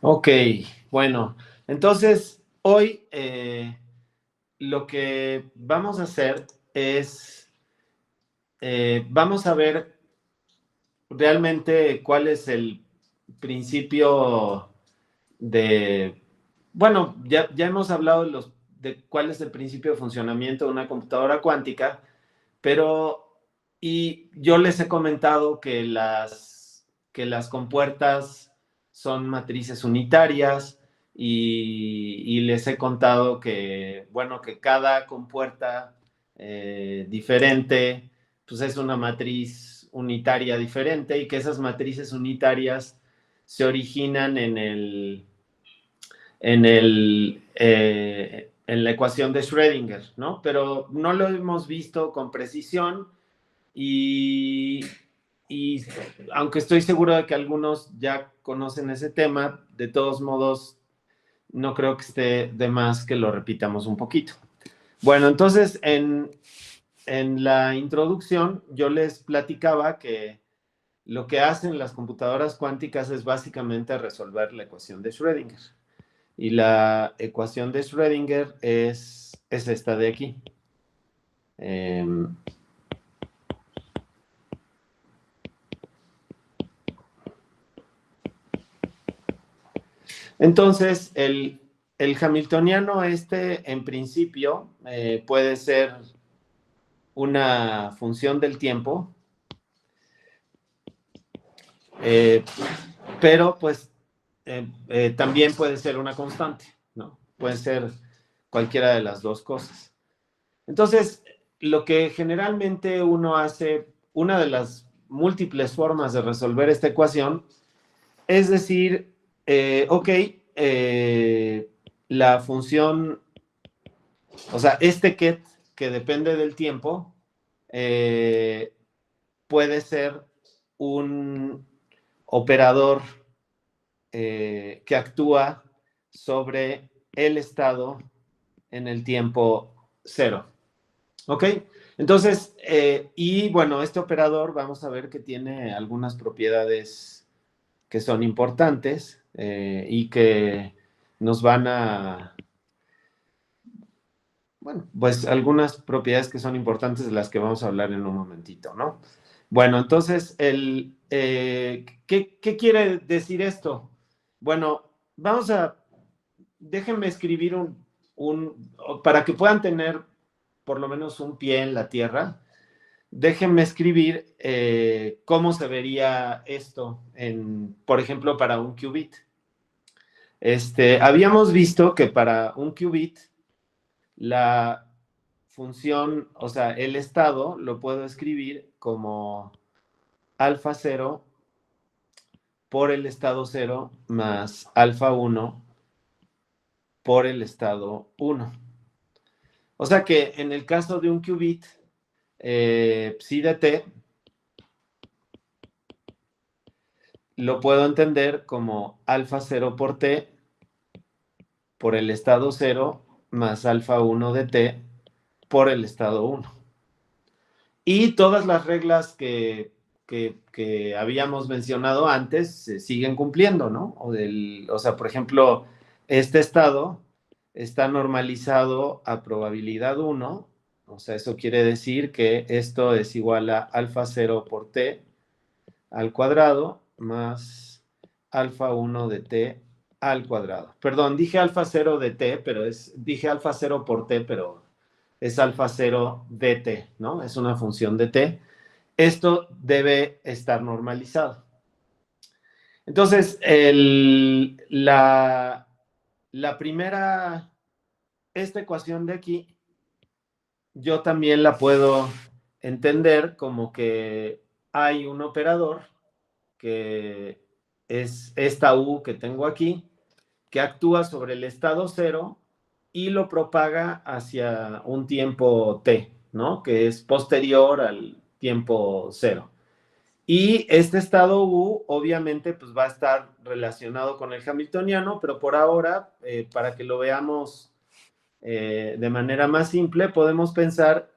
Ok, bueno, entonces hoy lo que vamos a hacer es, vamos a ver realmente cuál es el principio de, bueno, ya hemos hablado de cuál es el principio de funcionamiento de una computadora cuántica, pero, y yo les he comentado que las compuertas son matrices unitarias y les he contado que, bueno, que cada compuerta diferente, pues es una matriz unitaria diferente y que esas matrices unitarias se originan en la ecuación de Schrödinger, ¿no? Pero no lo hemos visto con precisión y, y aunque estoy seguro de que algunos ya conocen ese tema, de todos modos, no creo que esté de más que lo repitamos un poquito. Bueno, entonces, en la introducción yo les platicaba que lo que hacen las computadoras cuánticas es básicamente resolver la ecuación de Schrödinger. Y la ecuación de Schrödinger es esta de aquí. Entonces, el hamiltoniano en principio, puede ser una función del tiempo, eh, pero pues también puede ser una constante, ¿no? Puede ser cualquiera de las dos cosas. Entonces, lo que generalmente uno hace, una de las múltiples formas de resolver esta ecuación, es decir, ok, la función, o sea, este que depende del tiempo, eh, puede ser un operador que actúa sobre el estado en el tiempo cero. ¿Ok? Entonces, y bueno, este operador vamos a ver que tiene algunas propiedades que son importantes y que nos van a, bueno, pues algunas propiedades que son importantes de las que vamos a hablar en un momentito, ¿no? Bueno, entonces, ¿qué quiere decir esto? Bueno, déjenme escribir para que puedan tener por lo menos un pie en la tierra, déjenme escribir cómo se vería esto, por ejemplo, para un qubit. Habíamos visto que para un qubit, la función, o sea, el estado lo puedo escribir como alfa 0 por el estado 0 más alfa 1 por el estado 1. O sea que en el caso de un qubit, psi de t lo puedo entender como alfa 0 por t por el estado 0 más alfa 1 de t por el estado 1. Y todas las reglas que habíamos mencionado antes se siguen cumpliendo, ¿no? O sea, por ejemplo, este estado está normalizado a probabilidad 1, o sea, eso quiere decir que esto es igual a alfa 0 por t al cuadrado más alfa 1 de t al cuadrado. Perdón, dije alfa 0 de t, pero dije alfa 0 por t, pero es alfa 0 de t, ¿no? Es una función de t. Esto debe estar normalizado. Entonces, la primera, esta ecuación de aquí, yo también la puedo entender como que hay un operador que es esta U que tengo aquí, que actúa sobre el estado cero y lo propaga hacia un tiempo t, ¿no? Que es posterior al tiempo cero. Y este estado U, obviamente, pues va a estar relacionado con el hamiltoniano, pero por ahora, para que lo veamos de manera más simple, podemos pensar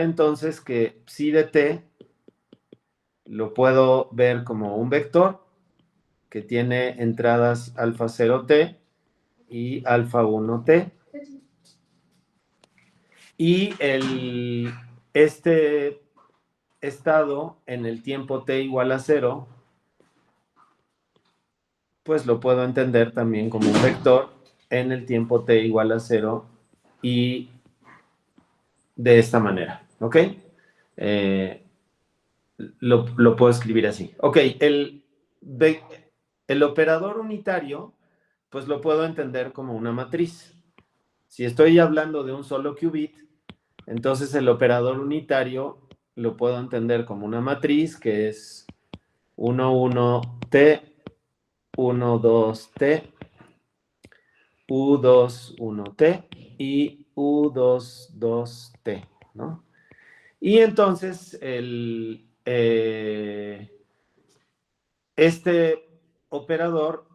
entonces que psi de t lo puedo ver como un vector que tiene entradas alfa 0t y alfa 1t. Y este estado en el tiempo t igual a 0, pues lo puedo entender también como un vector en el tiempo t igual a 0 y de esta manera, ¿ok? Lo puedo escribir así. Ok, el operador unitario, pues lo puedo entender como una matriz. Si estoy hablando de un solo qubit, entonces el operador unitario lo puedo entender como una matriz que es 1, 1t, 1, 2t, U2, 1t y U2, 2t, ¿no? Y entonces este operador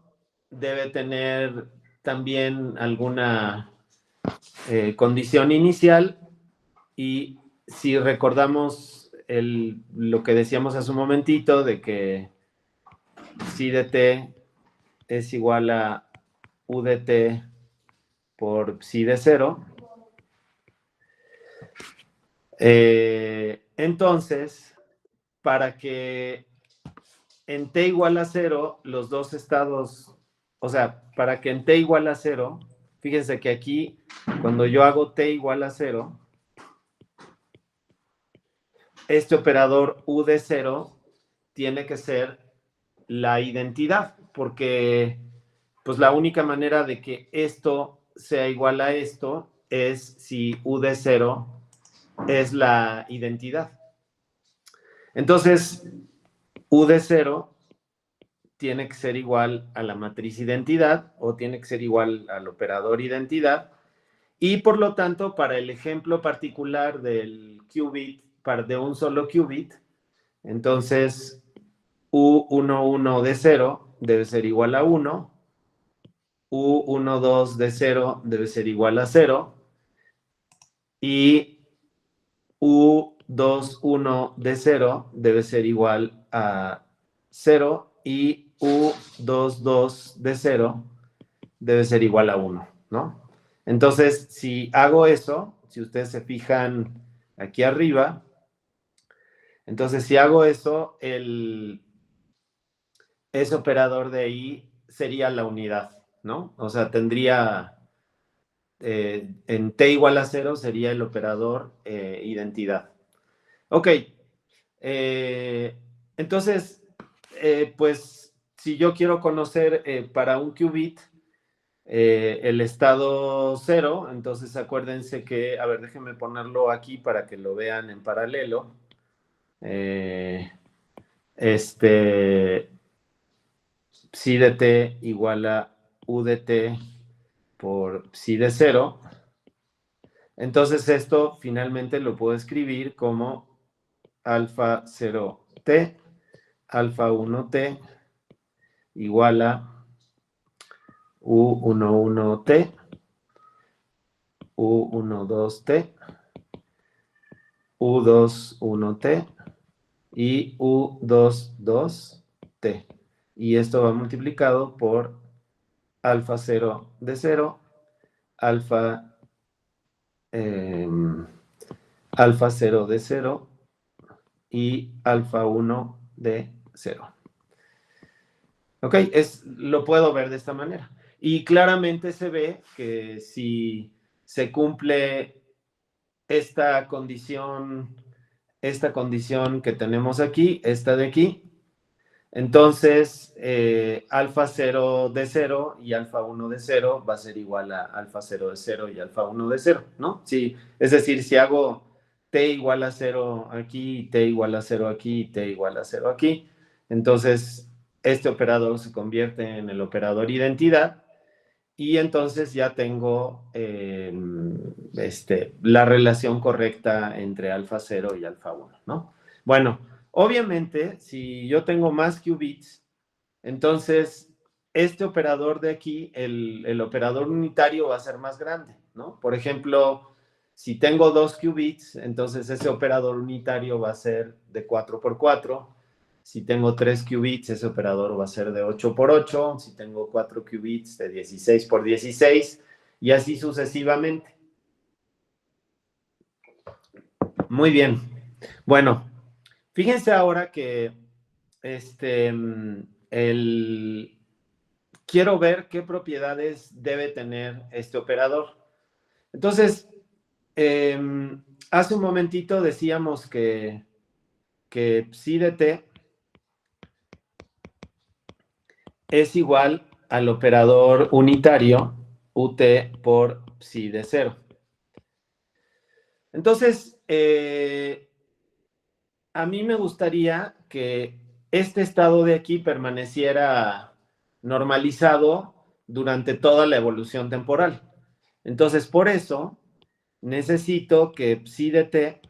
debe tener también alguna condición inicial, y si recordamos lo que decíamos hace un momentito de que psi de t es igual a u de t por psi de 0, entonces, para que en t igual a 0, los dos estados, o sea, para que en t igual a 0, fíjense que aquí, cuando yo hago t igual a 0, este operador u de 0 tiene que ser la identidad, porque pues la única manera de que esto sea igual a esto es si u de 0 es la identidad. Entonces, u de 0 tiene que ser igual a la matriz identidad o tiene que ser igual al operador identidad, y por lo tanto, para el ejemplo particular del qubit, de un solo qubit, entonces U11 de 0 debe ser igual a 1, U12 de 0 debe ser igual a 0, y U21 de 0 debe ser igual a 0, y U22 de 0 debe ser igual a 1, ¿no? Entonces, si hago eso, si ustedes se fijan aquí arriba, entonces si hago eso, ese operador de ahí sería la unidad, ¿no? O sea, tendría, en t igual a 0 sería el operador identidad. Ok, entonces, pues si yo quiero conocer para un qubit el estado 0, entonces acuérdense que, a ver, déjenme ponerlo aquí para que lo vean en paralelo. Psi de t igual a u de t por psi de 0. Entonces esto finalmente lo puedo escribir como alfa 0t, alfa 1t igual a u11t, u12t, u21t y u22t. Y esto va multiplicado por alfa 0 de 0, alfa, alfa 0 de 0 y alfa 1 de 0. Ok, lo puedo ver de esta manera. Y claramente se ve que si se cumple esta condición que tenemos aquí, esta de aquí, entonces alfa 0 de 0 y alfa 1 de 0 va a ser igual a alfa 0 de 0 y alfa 1 de 0, ¿no? Sí, es decir, si hago t igual a 0 aquí, t igual a 0 aquí, t igual a 0 aquí, entonces este operador se convierte en el operador identidad, y entonces ya tengo la relación correcta entre alfa 0 y alfa 1, ¿no? Bueno, obviamente, si yo tengo más qubits, entonces este operador de aquí, el operador unitario va a ser más grande, ¿no? Por ejemplo, si tengo 2 qubits, entonces ese operador unitario va a ser de 4 por 4, Si tengo 3 qubits, ese operador va a ser de 8 por 8. Si tengo 4 qubits, de 16 por 16. Y así sucesivamente. Muy bien. Bueno, fíjense ahora que quiero ver qué propiedades debe tener este operador. Entonces, hace un momentito decíamos que psi de t es igual al operador unitario ut por psi de 0. Entonces, a mí me gustaría que este estado de aquí permaneciera normalizado durante toda la evolución temporal. Entonces, por eso, necesito que psi de t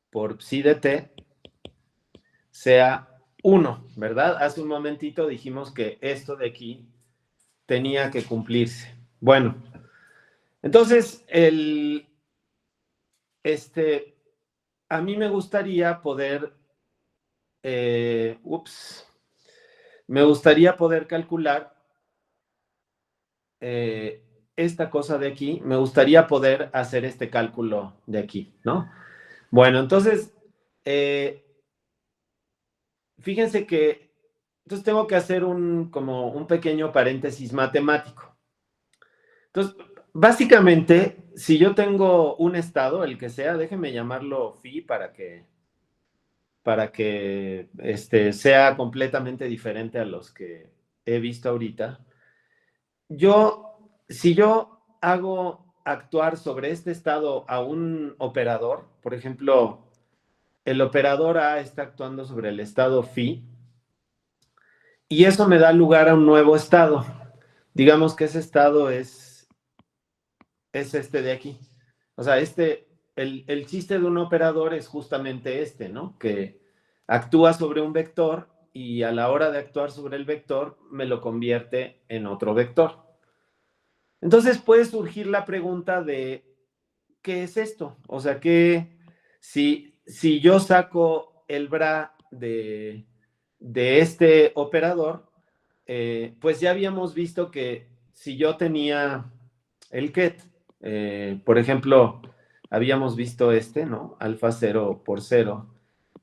por psi de t sea 1, ¿verdad? Hace un momentito dijimos que esto de aquí tenía que cumplirse. Bueno, entonces, a mí me gustaría poder, me gustaría poder calcular esta cosa de aquí, me gustaría poder hacer este cálculo de aquí, ¿no? Bueno, entonces, fíjense que, entonces tengo que hacer como un pequeño paréntesis matemático. Entonces, básicamente, si yo tengo un estado, el que sea, déjenme llamarlo phi para que sea completamente diferente a los que he visto ahorita. Si yo hago actuar sobre este estado a un operador, por ejemplo, el operador A está actuando sobre el estado phi, y eso me da lugar a un nuevo estado. Digamos que ese estado es este de aquí. O sea, el chiste de un operador es justamente este, ¿no? Que actúa sobre un vector y a la hora de actuar sobre el vector me lo convierte en otro vector. Entonces puede surgir la pregunta de, ¿qué es esto? O sea, que si yo saco el bra de este operador, pues ya habíamos visto que si yo tenía el ket, por ejemplo, habíamos visto ¿no? Alfa 0 por 0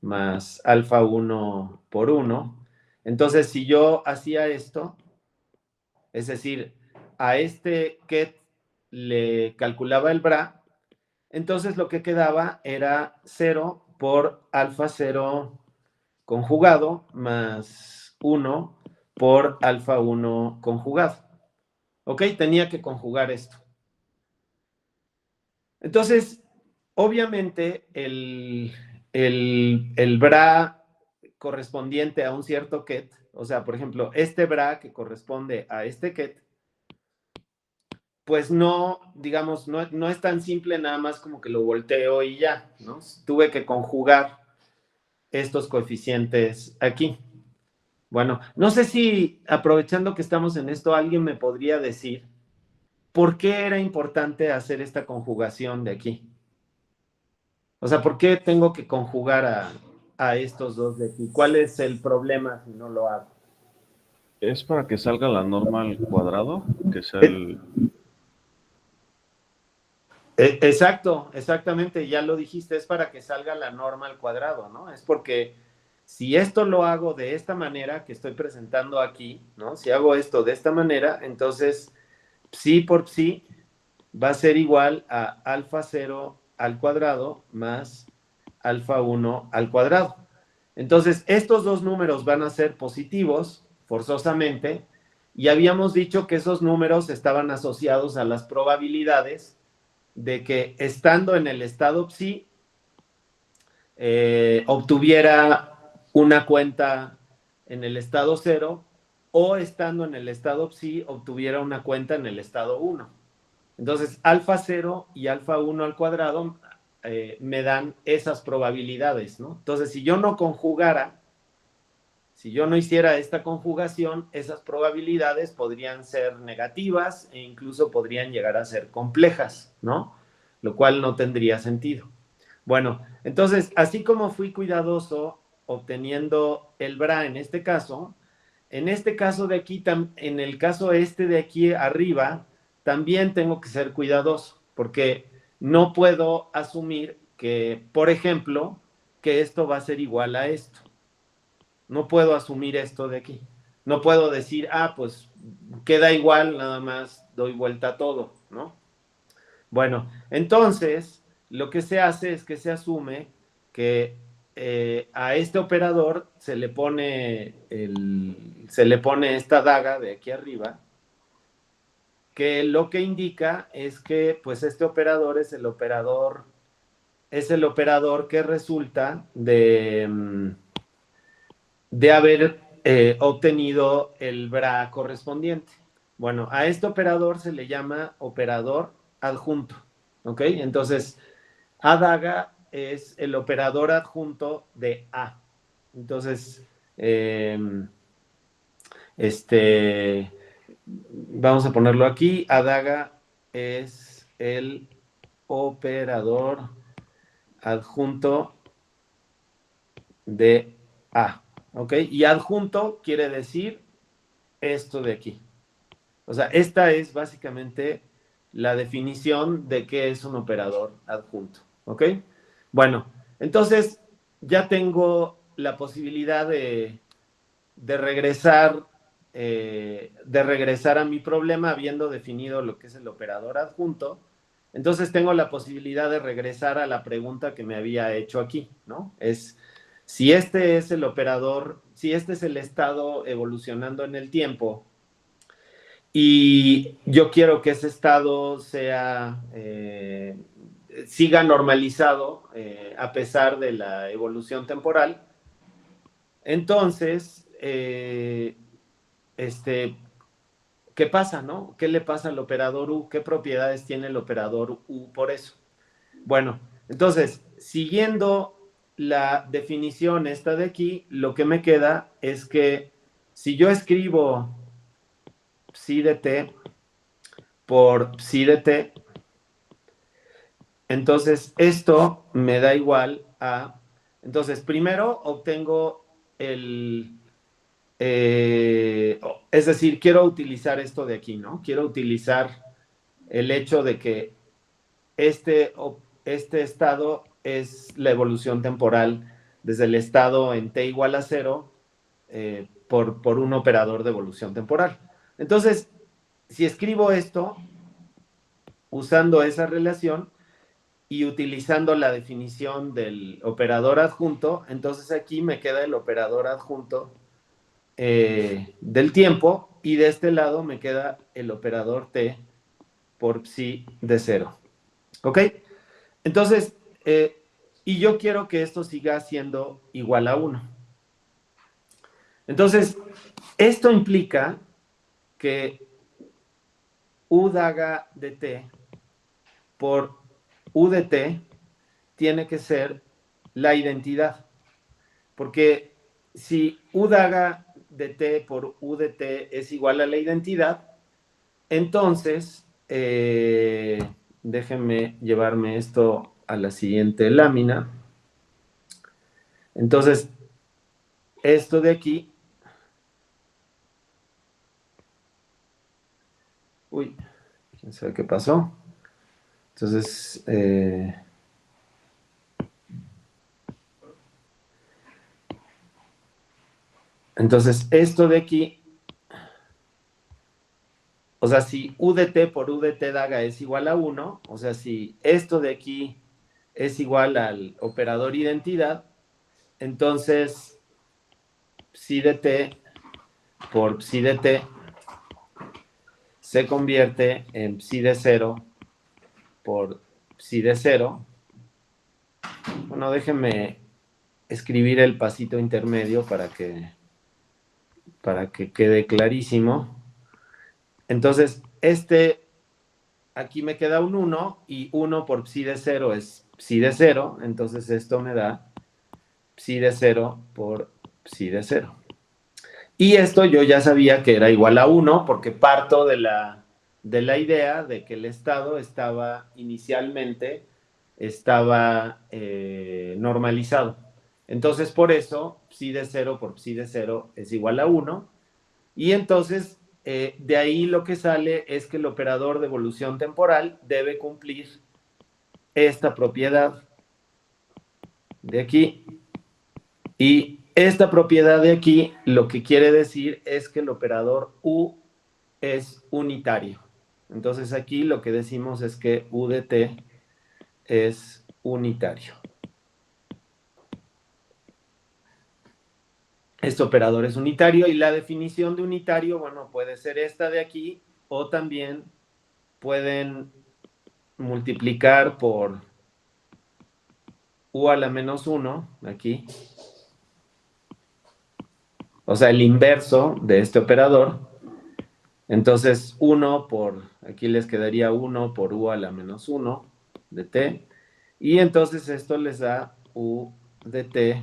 más alfa 1 por 1. Entonces, si yo hacía esto, es decir, a este ket le calculaba el bra, entonces lo que quedaba era 0 por alfa 0 conjugado más 1 por alfa 1 conjugado. ¿Ok? Tenía que conjugar esto. Entonces, obviamente, el bra correspondiente a un cierto ket, o sea, por ejemplo, este bra que corresponde a este ket, pues no, digamos, no es tan simple nada más como que lo volteo y ya, ¿no? Tuve que conjugar estos coeficientes aquí. Bueno, no sé si aprovechando que estamos en esto, alguien me podría decir por qué era importante hacer esta conjugación de aquí. O sea, ¿por qué tengo que conjugar a estos dos de aquí? ¿Cuál es el problema si no lo hago? Es para que salga la norma al cuadrado, que sea Eh, Exacto, exactamente, ya lo dijiste, es para que salga la norma al cuadrado, ¿no? Es porque si esto lo hago de esta manera que estoy presentando aquí, ¿no? Si hago esto de esta manera, entonces psi por psi va a ser igual a alfa 0 al cuadrado más alfa 1 al cuadrado. Entonces, estos dos números van a ser positivos, forzosamente, y habíamos dicho que esos números estaban asociados a las probabilidades de que estando en el estado psi, obtuviera una cuenta en el estado 0 o estando en el estado psi, obtuviera una cuenta en el estado 1. Entonces, alfa 0 y alfa 1 al cuadrado me dan esas probabilidades, ¿no? Entonces, si yo no conjugara, si yo no hiciera esta conjugación, esas probabilidades podrían ser negativas e incluso podrían llegar a ser complejas, ¿no? Lo cual no tendría sentido. Bueno, entonces, así como fui cuidadoso obteniendo el bra en este caso. En este caso de aquí, en el caso este de aquí arriba, también tengo que ser cuidadoso, porque no puedo asumir que, por ejemplo, que esto va a ser igual a esto. No puedo asumir esto de aquí. No puedo decir, pues queda igual, nada más doy vuelta a todo, ¿no? Bueno, entonces, lo que se hace es que se asume que a este operador se le pone esta daga de aquí arriba, que lo que indica es que pues este operador es el operador que resulta de haber obtenido el bra correspondiente. Bueno, a este operador se le llama operador adjunto, ¿ok? Entonces, A daga es el operador adjunto de A. Entonces, vamos a ponerlo aquí. A daga es el operador adjunto de A. ¿Ok? Y adjunto quiere decir esto de aquí. O sea, esta es básicamente la definición de qué es un operador adjunto. ¿Ok? Bueno, entonces ya tengo la posibilidad de regresar a mi problema habiendo definido lo que es el operador adjunto. Entonces tengo la posibilidad de regresar a la pregunta que me había hecho aquí, ¿no? Es si este es el operador, si este es el estado evolucionando en el tiempo y yo quiero que ese estado siga normalizado a pesar de la evolución temporal, entonces, ¿qué pasa, no? ¿Qué le pasa al operador U? ¿Qué propiedades tiene el operador U por eso? Bueno, entonces, siguiendo la definición esta de aquí, lo que me queda es que si yo escribo psi de t por psi de t, entonces esto me da igual a... Entonces, primero obtengo es decir, quiero utilizar esto de aquí, ¿no? Quiero utilizar el hecho de que este estado es la evolución temporal desde el estado en t igual a 0 por un operador de evolución temporal. Entonces, si escribo esto usando esa relación y utilizando la definición del operador adjunto, entonces aquí me queda el operador adjunto del tiempo y de este lado me queda el operador t por psi de 0. ¿Ok? Entonces, y yo quiero que esto siga siendo igual a 1. Entonces, esto implica que u daga de t por u de t tiene que ser la identidad. Porque si u daga de t por u de t es igual a la identidad, entonces, déjenme llevarme esto a la siguiente lámina. Entonces, esto de aquí, uy, quién sabe qué pasó. Entonces, esto de aquí, o sea, si u de t por u de t daga es igual a 1, o sea, si esto de aquí es igual al operador identidad, entonces psi de t por psi de t se convierte en psi de 0 por psi de 0. Bueno, déjenme escribir el pasito intermedio para que quede clarísimo. Entonces, aquí me queda un 1 y 1 por psi de 0 es psi de 0, entonces esto me da psi de 0 por psi de 0. Y esto yo ya sabía que era igual a 1 porque parto de la idea de que el estado inicialmente estaba normalizado. Entonces, por eso, psi de 0 por psi de 0 es igual a 1. Y entonces, de ahí lo que sale es que el operador de evolución temporal debe cumplir esta propiedad de aquí. Y esta propiedad de aquí lo que quiere decir es que el operador U es unitario. Entonces aquí lo que decimos es que U de t es unitario. Este operador es unitario y la definición de unitario, bueno, puede ser esta de aquí o también pueden multiplicar por U a la menos 1 aquí. O sea, el inverso de este operador. Entonces, 1 por, aquí les quedaría 1 por U a la menos 1 de t. Y entonces esto les da U de t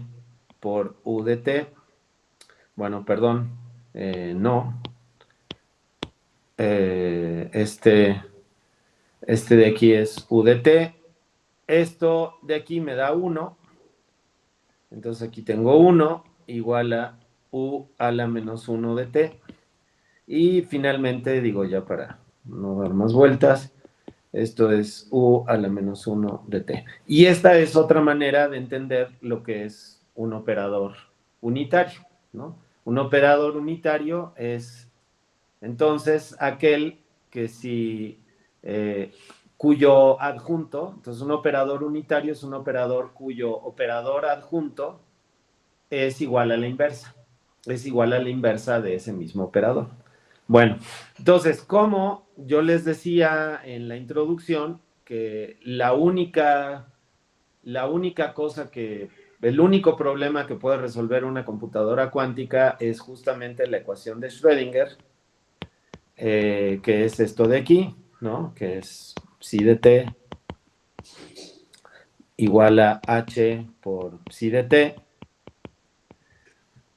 por U de t. Bueno, perdón, no. Este de aquí es U de t. Esto de aquí me da 1. Entonces aquí tengo 1 igual a U a la menos 1 de t. Y finalmente, digo ya para no dar más vueltas, esto es U a la menos 1 de t. Y esta es otra manera de entender lo que es un operador unitario, ¿no? Un operador unitario es entonces aquel que si cuyo adjunto, entonces un operador unitario es un operador cuyo operador adjunto es igual a la inversa, es igual a la inversa de ese mismo operador. Bueno, entonces, como yo les decía en la introducción, que la única cosa que, el único problema que puede resolver una computadora cuántica es justamente la ecuación de Schrödinger, que es esto de aquí, ¿no? Que es psi de t igual a h por psi de t.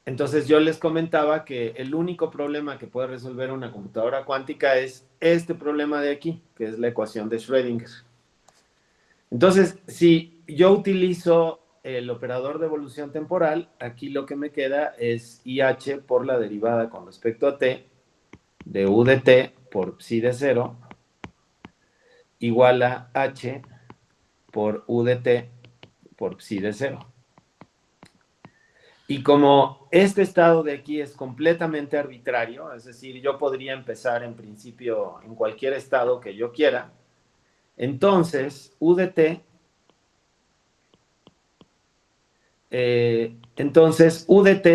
Entonces yo les comentaba que el único problema que puede resolver una computadora cuántica es este problema de aquí, que es la ecuación de Schrödinger. Entonces, si yo utilizo el operador de evolución temporal, aquí lo que me queda es IH por la derivada con respecto a t de U de t por psi de 0 igual a h por U de t por psi de 0. Y como este estado de aquí es completamente arbitrario, es decir, yo podría empezar en principio en cualquier estado que yo quiera, entonces U de t,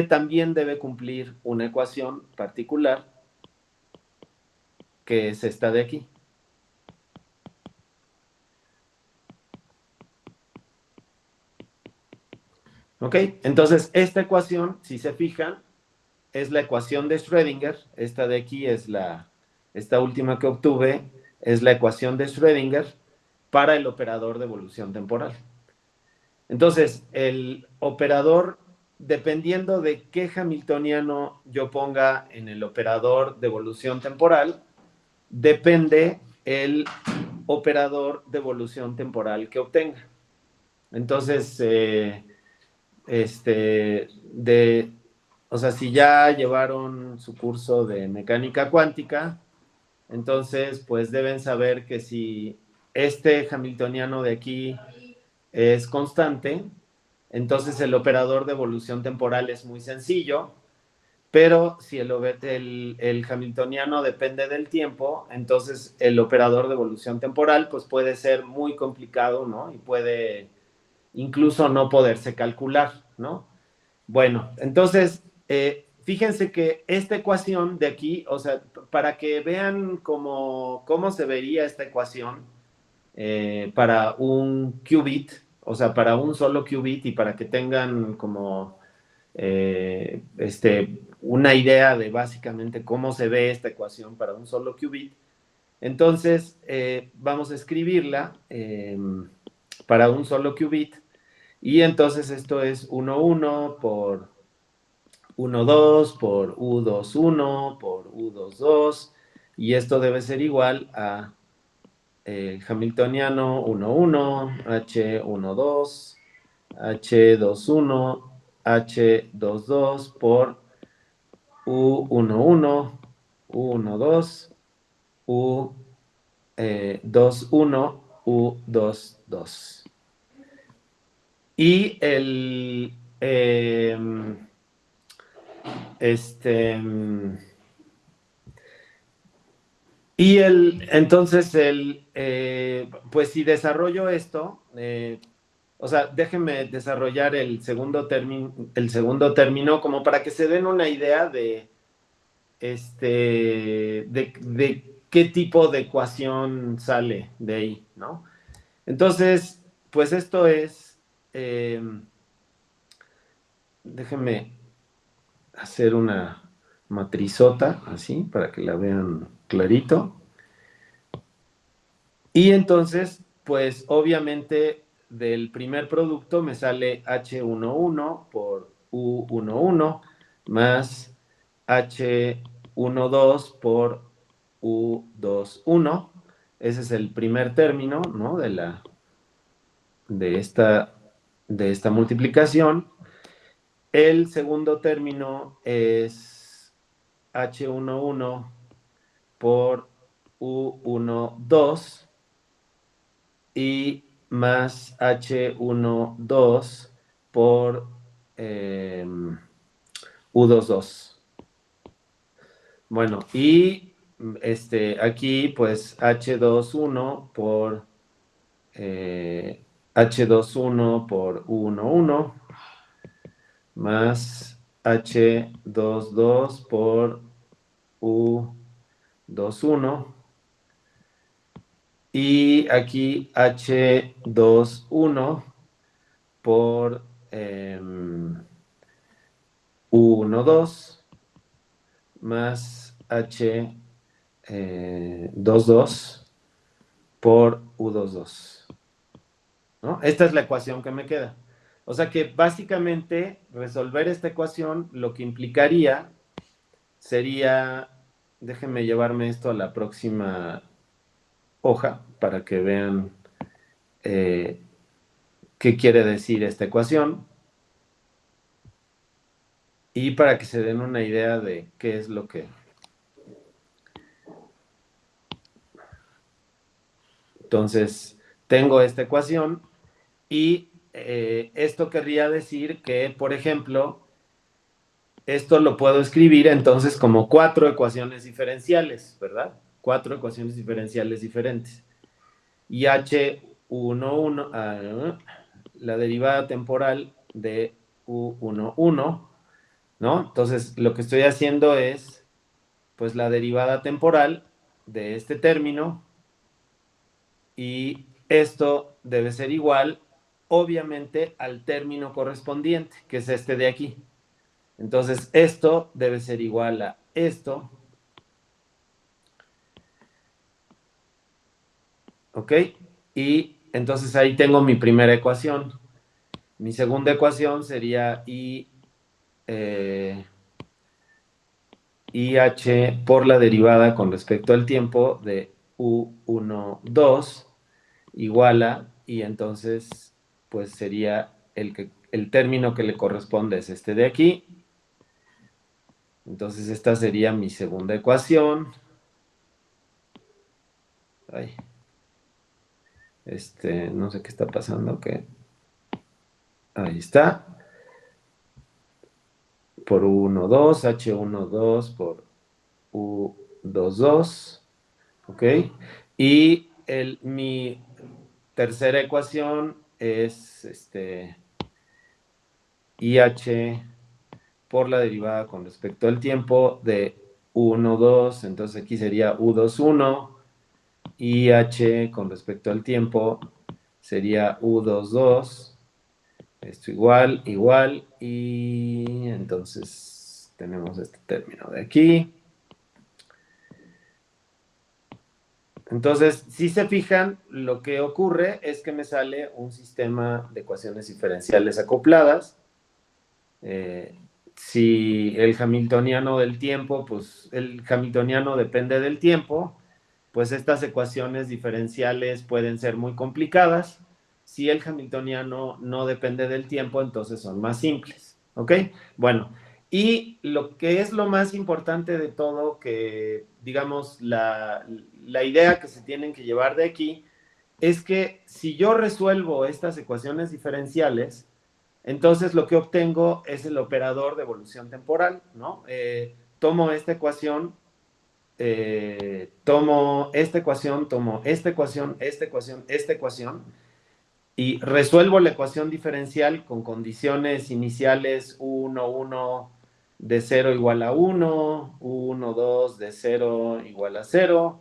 también debe cumplir una ecuación particular, que es esta de aquí. ¿Ok? Entonces, esta ecuación, si se fijan, es la ecuación de Schrödinger. Esta de aquí es esta última que obtuve, es la ecuación de Schrödinger para el operador de evolución temporal. Entonces, el operador, dependiendo de qué hamiltoniano yo ponga en el operador de evolución temporal, depende el operador de evolución temporal que obtenga. Entonces, o sea, si ya llevaron su curso de mecánica cuántica, entonces, pues deben saber que si este hamiltoniano de aquí es constante, entonces el operador de evolución temporal es muy sencillo, pero si el hamiltoniano depende del tiempo, entonces el operador de evolución temporal pues puede ser muy complicado, ¿no? Y puede incluso no poderse calcular, ¿no? Bueno, entonces, fíjense que esta ecuación de aquí, o sea, para que vean cómo se vería esta ecuación para un qubit, o sea, para un solo qubit y para que tengan como una idea de básicamente cómo se ve esta ecuación para un solo qubit. Entonces, vamos a escribirla para un solo qubit. Y entonces esto es 1, 1 por 1, 2 por U 2, 1 por U 2, 2. Y esto debe ser igual a hamiltoniano 1, 1, H 1, 2 H21, H22 por U11, U12, U21, U22. Y el, este, entonces, pues si desarrollo esto, o sea, déjenme desarrollar el segundo término como para que se den una idea de qué tipo de ecuación sale de ahí, ¿no? Entonces, pues esto es, eh, déjenme hacer una matrizota así para que la vean clarito. Y entonces, pues obviamente del primer producto me sale H11 por U11 más H12 por U21. Ese es el primer término, ¿no? De esta, de esta multiplicación. El segundo término es H11 por U12 y más H12 por U22. Bueno, y aquí pues H21 por H21 por U11 más H22 por U21 y aquí H21 por U12 más H22 por U22. ¿No? Esta es la ecuación que me queda. O sea que básicamente resolver esta ecuación lo que implicaría sería, déjenme llevarme esto a la próxima hoja para que vean eh, qué quiere decir esta ecuación y para que se den una idea de qué es lo que... Entonces, tengo esta ecuación y esto querría decir que, por ejemplo, esto lo puedo escribir entonces como cuatro ecuaciones diferenciales, ¿verdad? Cuatro ecuaciones diferenciales diferentes. Y H11, la derivada temporal de U11, ¿no? Entonces, lo que estoy haciendo es, pues, la derivada temporal de este término y esto debe ser igual, obviamente, al término correspondiente, que es este de aquí. Entonces, esto debe ser igual a esto, ¿ok? Y entonces ahí tengo mi primera ecuación. Mi segunda ecuación sería IH por la derivada con respecto al tiempo de U12 igual a, y entonces pues sería el término que le corresponde es este de aquí. Entonces esta sería mi segunda ecuación. Ay, no sé qué está pasando, que ahí está. Por U12, H12 por U22, ¿ok? Y mi tercera ecuación es IH por la derivada con respecto al tiempo de U12, entonces aquí sería U21, IH con respecto al tiempo sería U22, esto igual, igual, y entonces tenemos este término de aquí. Entonces, si se fijan, lo que ocurre es que me sale un sistema de ecuaciones diferenciales acopladas. Si el hamiltoniano del tiempo, pues el hamiltoniano depende del tiempo, pues estas ecuaciones diferenciales pueden ser muy complicadas. Si el hamiltoniano no depende del tiempo, entonces son más simples, ¿ok? Bueno, y lo que es lo más importante de todo, que digamos la idea que se tienen que llevar de aquí, es que si yo resuelvo estas ecuaciones diferenciales, entonces lo que obtengo es el operador de evolución temporal, ¿no? Tomo esta ecuación, tomo esta ecuación, tomo esta ecuación, esta ecuación, esta ecuación, y resuelvo la ecuación diferencial con condiciones iniciales U1, 1 de 0 igual a 1, U1, 2 de 0 igual a 0,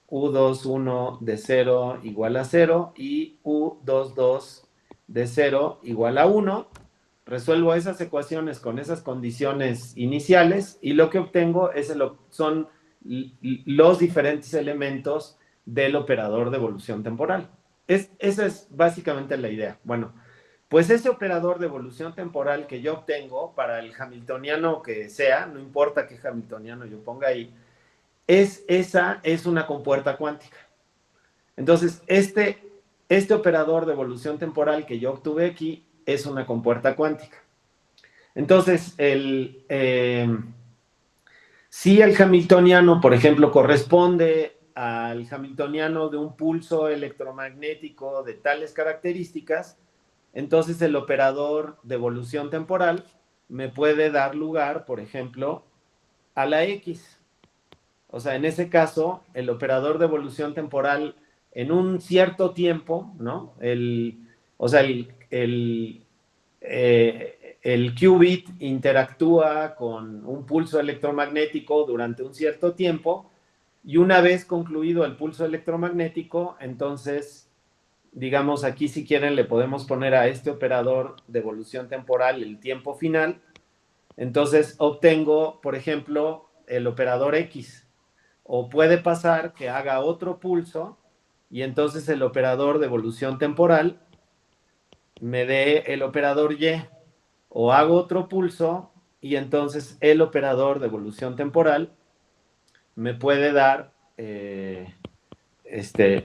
U2, 1 de 0 igual a 0 y U2, 2 de 0 igual a 1. Resuelvo esas ecuaciones con esas condiciones iniciales y lo que obtengo son los diferentes elementos del operador de evolución temporal. Esa es básicamente la idea. Bueno, pues ese operador de evolución temporal que yo obtengo para el hamiltoniano que sea, no importa qué hamiltoniano yo ponga ahí, esa es una compuerta cuántica. Entonces, este operador de evolución temporal que yo obtuve aquí es una compuerta cuántica. Entonces, si el hamiltoniano, por ejemplo, corresponde al hamiltoniano de un pulso electromagnético de tales características, entonces el operador de evolución temporal me puede dar lugar, por ejemplo, a la X. O sea, en ese caso, el operador de evolución temporal en un cierto tiempo, ¿no? O sea, el qubit interactúa con un pulso electromagnético durante un cierto tiempo y una vez concluido el pulso electromagnético, entonces, digamos, aquí si quieren le podemos poner a este operador de evolución temporal el tiempo final. Entonces obtengo, por ejemplo, el operador X. O puede pasar que haga otro pulso y entonces el operador de evolución temporal me dé el operador Y. O hago otro pulso y entonces el operador de evolución temporal me puede dar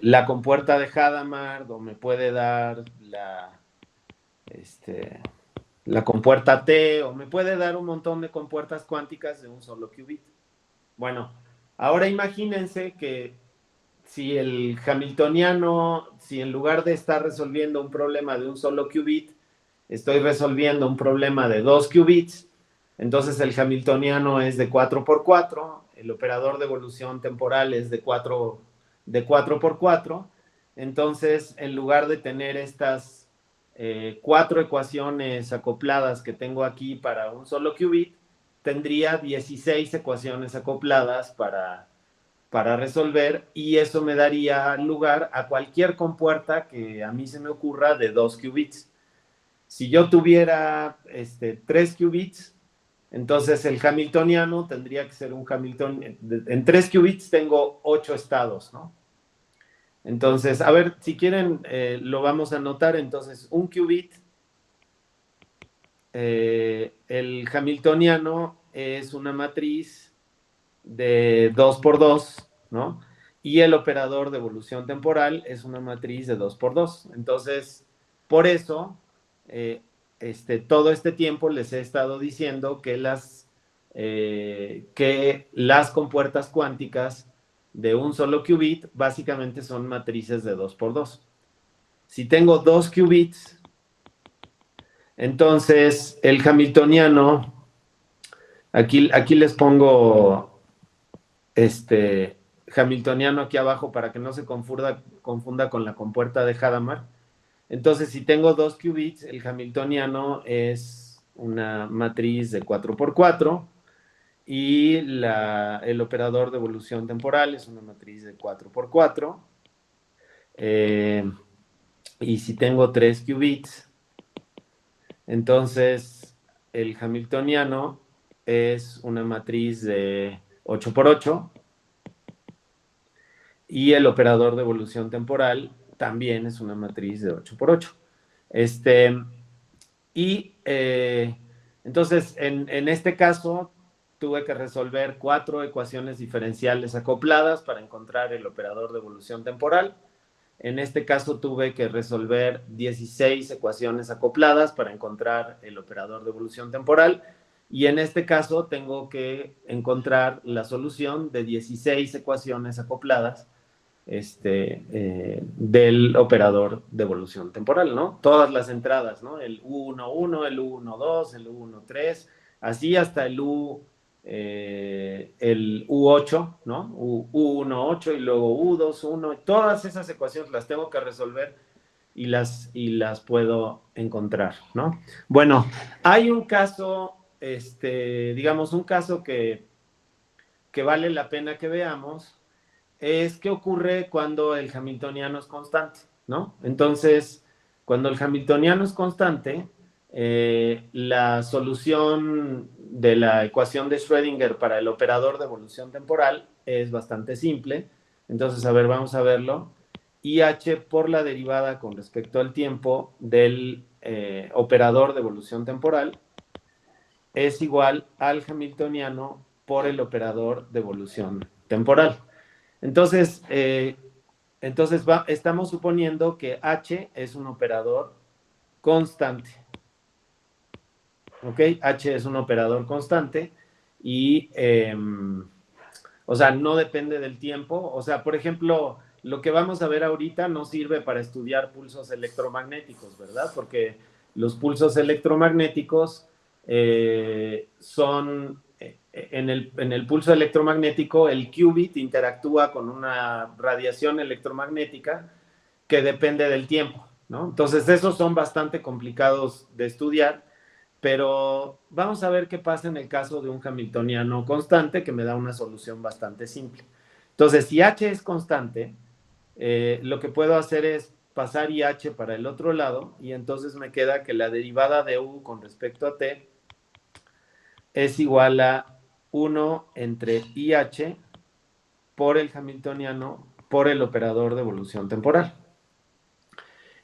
la compuerta de Hadamard o me puede dar la compuerta T o me puede dar un montón de compuertas cuánticas de un solo qubit. Bueno, ahora imagínense que si el hamiltoniano, si en lugar de estar resolviendo un problema de un solo qubit, estoy resolviendo un problema de 2 qubits, entonces el hamiltoniano es de 4 por 4, el operador de evolución temporal es de 4 por 4, entonces en lugar de tener estas 4 ecuaciones acopladas que tengo aquí para un solo qubit, tendría 16 ecuaciones acopladas para resolver y eso me daría lugar a cualquier compuerta que a mí se me ocurra de 2 qubits. Si yo tuviera 3 qubits, entonces el hamiltoniano tendría que ser un Hamilton. En 3 qubits tengo 8 estados, ¿no? Entonces, a ver, si quieren, lo vamos a anotar. Entonces, un qubit, el hamiltoniano es una matriz de 2 por 2, ¿no? Y el operador de evolución temporal es una matriz de 2 por 2. Entonces, por eso, todo este tiempo les he estado diciendo que las compuertas cuánticas de un solo qubit básicamente son matrices de 2 por 2. Si tengo 2 qubits, entonces el hamiltoniano, aquí les pongo hamiltoniano aquí abajo para que no se confunda con la compuerta de Hadamard. Entonces, si tengo 2 qubits, el hamiltoniano es una matriz de 4 por 4 y el operador de evolución temporal es una matriz de 4 por 4. Y si tengo 3 qubits, entonces el hamiltoniano es una matriz de 8 por 8 y el operador de evolución temporal también es una matriz de 8 por 8. Entonces, en este caso, tuve que resolver 4 ecuaciones diferenciales acopladas para encontrar el operador de evolución temporal. En este caso tuve que resolver 16 ecuaciones acopladas para encontrar el operador de evolución temporal. Y en este caso tengo que encontrar la solución de 16 ecuaciones acopladas del operador de evolución temporal, ¿no? Todas las entradas, ¿no? El U11, el U12, el U13, así hasta el U8, ¿no? U18 y luego U21, todas esas ecuaciones las tengo que resolver y las puedo encontrar, ¿no? Bueno, hay un caso, digamos, un caso que vale la pena que veamos, es qué ocurre cuando el hamiltoniano es constante, ¿no? Entonces, cuando el hamiltoniano es constante, la solución de la ecuación de Schrödinger para el operador de evolución temporal es bastante simple. Entonces, a ver, vamos a verlo. IH por la derivada con respecto al tiempo del operador de evolución temporal es igual al hamiltoniano por el operador de evolución temporal. Entonces, estamos suponiendo que H es un operador constante. ¿Ok? H es un operador constante y, o sea, no depende del tiempo. O sea, por ejemplo, lo que vamos a ver ahorita no sirve para estudiar pulsos electromagnéticos, ¿verdad? Porque los pulsos electromagnéticos son, en el pulso electromagnético, el qubit interactúa con una radiación electromagnética que depende del tiempo, ¿no? Entonces, esos son bastante complicados de estudiar, pero vamos a ver qué pasa en el caso de un hamiltoniano constante que me da una solución bastante simple. Entonces, si H es constante, lo que puedo hacer es pasar IH para el otro lado y entonces me queda que la derivada de U con respecto a T es igual a 1 entre IH por el hamiltoniano por el operador de evolución temporal.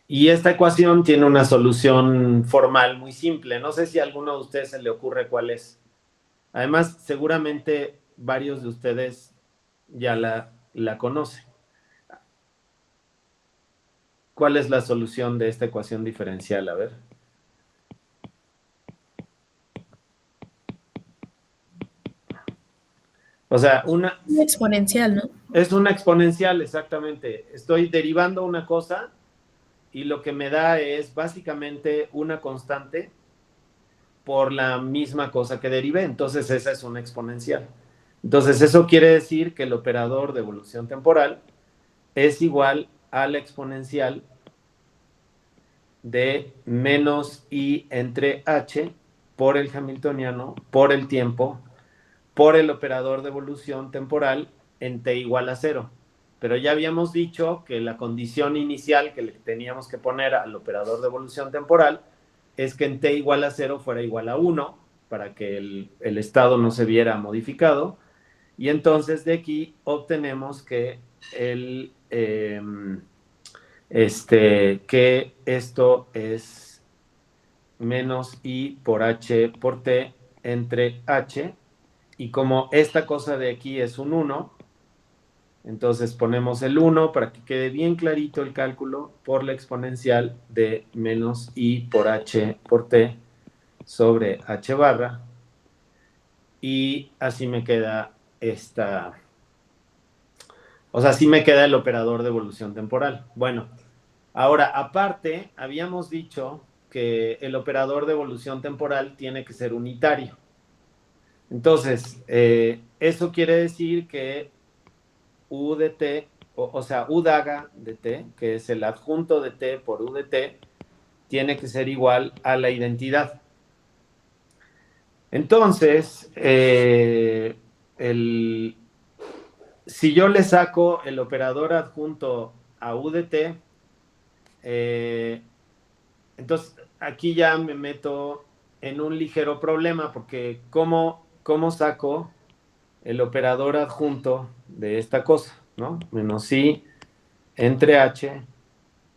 Y esta ecuación tiene una solución formal muy simple. No sé si a alguno de ustedes se le ocurre cuál es. Además, seguramente varios de ustedes ya la conocen. ¿Cuál es la solución de esta ecuación diferencial? A ver. O sea, Un exponencial, ¿no? es una exponencial, exactamente. Estoy derivando una cosa y lo que me da es básicamente una constante por la misma cosa que derivé. Entonces, esa es una exponencial. Entonces, eso quiere decir que el operador de evolución temporal es igual a la exponencial de menos i entre h por el hamiltoniano, por el tiempo, por el operador de evolución temporal en t igual a 0. Pero ya habíamos dicho que la condición inicial que le teníamos que poner al operador de evolución temporal es que en t igual a 0 fuera igual a 1 para que el estado no se viera modificado. Y entonces de aquí obtenemos que que esto es menos i por h por t entre h, y como esta cosa de aquí es un 1, entonces ponemos el 1 para que quede bien clarito el cálculo por la exponencial de menos i por h por t sobre h barra, y así me queda o sea, así me queda el operador de evolución temporal. Bueno, ahora, aparte, habíamos dicho que el operador de evolución temporal tiene que ser unitario. Entonces, eso quiere decir que U de t, o sea, U daga de t, que es el adjunto de t por U de t, tiene que ser igual a la identidad. Entonces, si yo le saco el operador adjunto a U de t, entonces aquí ya me meto en un ligero problema, porque ¿cómo saco el operador adjunto de esta cosa, ¿no? Menos i entre h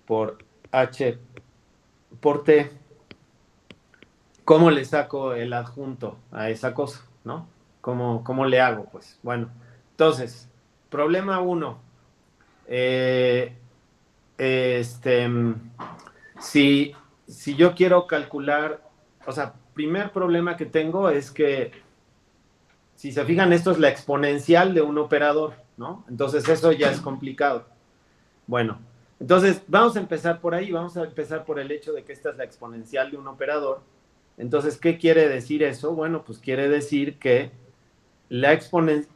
por h por t. ¿Cómo le saco el adjunto a esa cosa, ¿no? ¿Cómo le hago? Pues bueno, entonces, problema 1. si, si yo quiero calcular, o sea, primer problema que tengo es que, si se fijan, esto es la exponencial de un operador, ¿no? Entonces eso ya es complicado. Bueno, entonces vamos a empezar por ahí, vamos a empezar por el hecho de que esta es la exponencial de un operador. Entonces, ¿qué quiere decir eso? Bueno, pues quiere decir que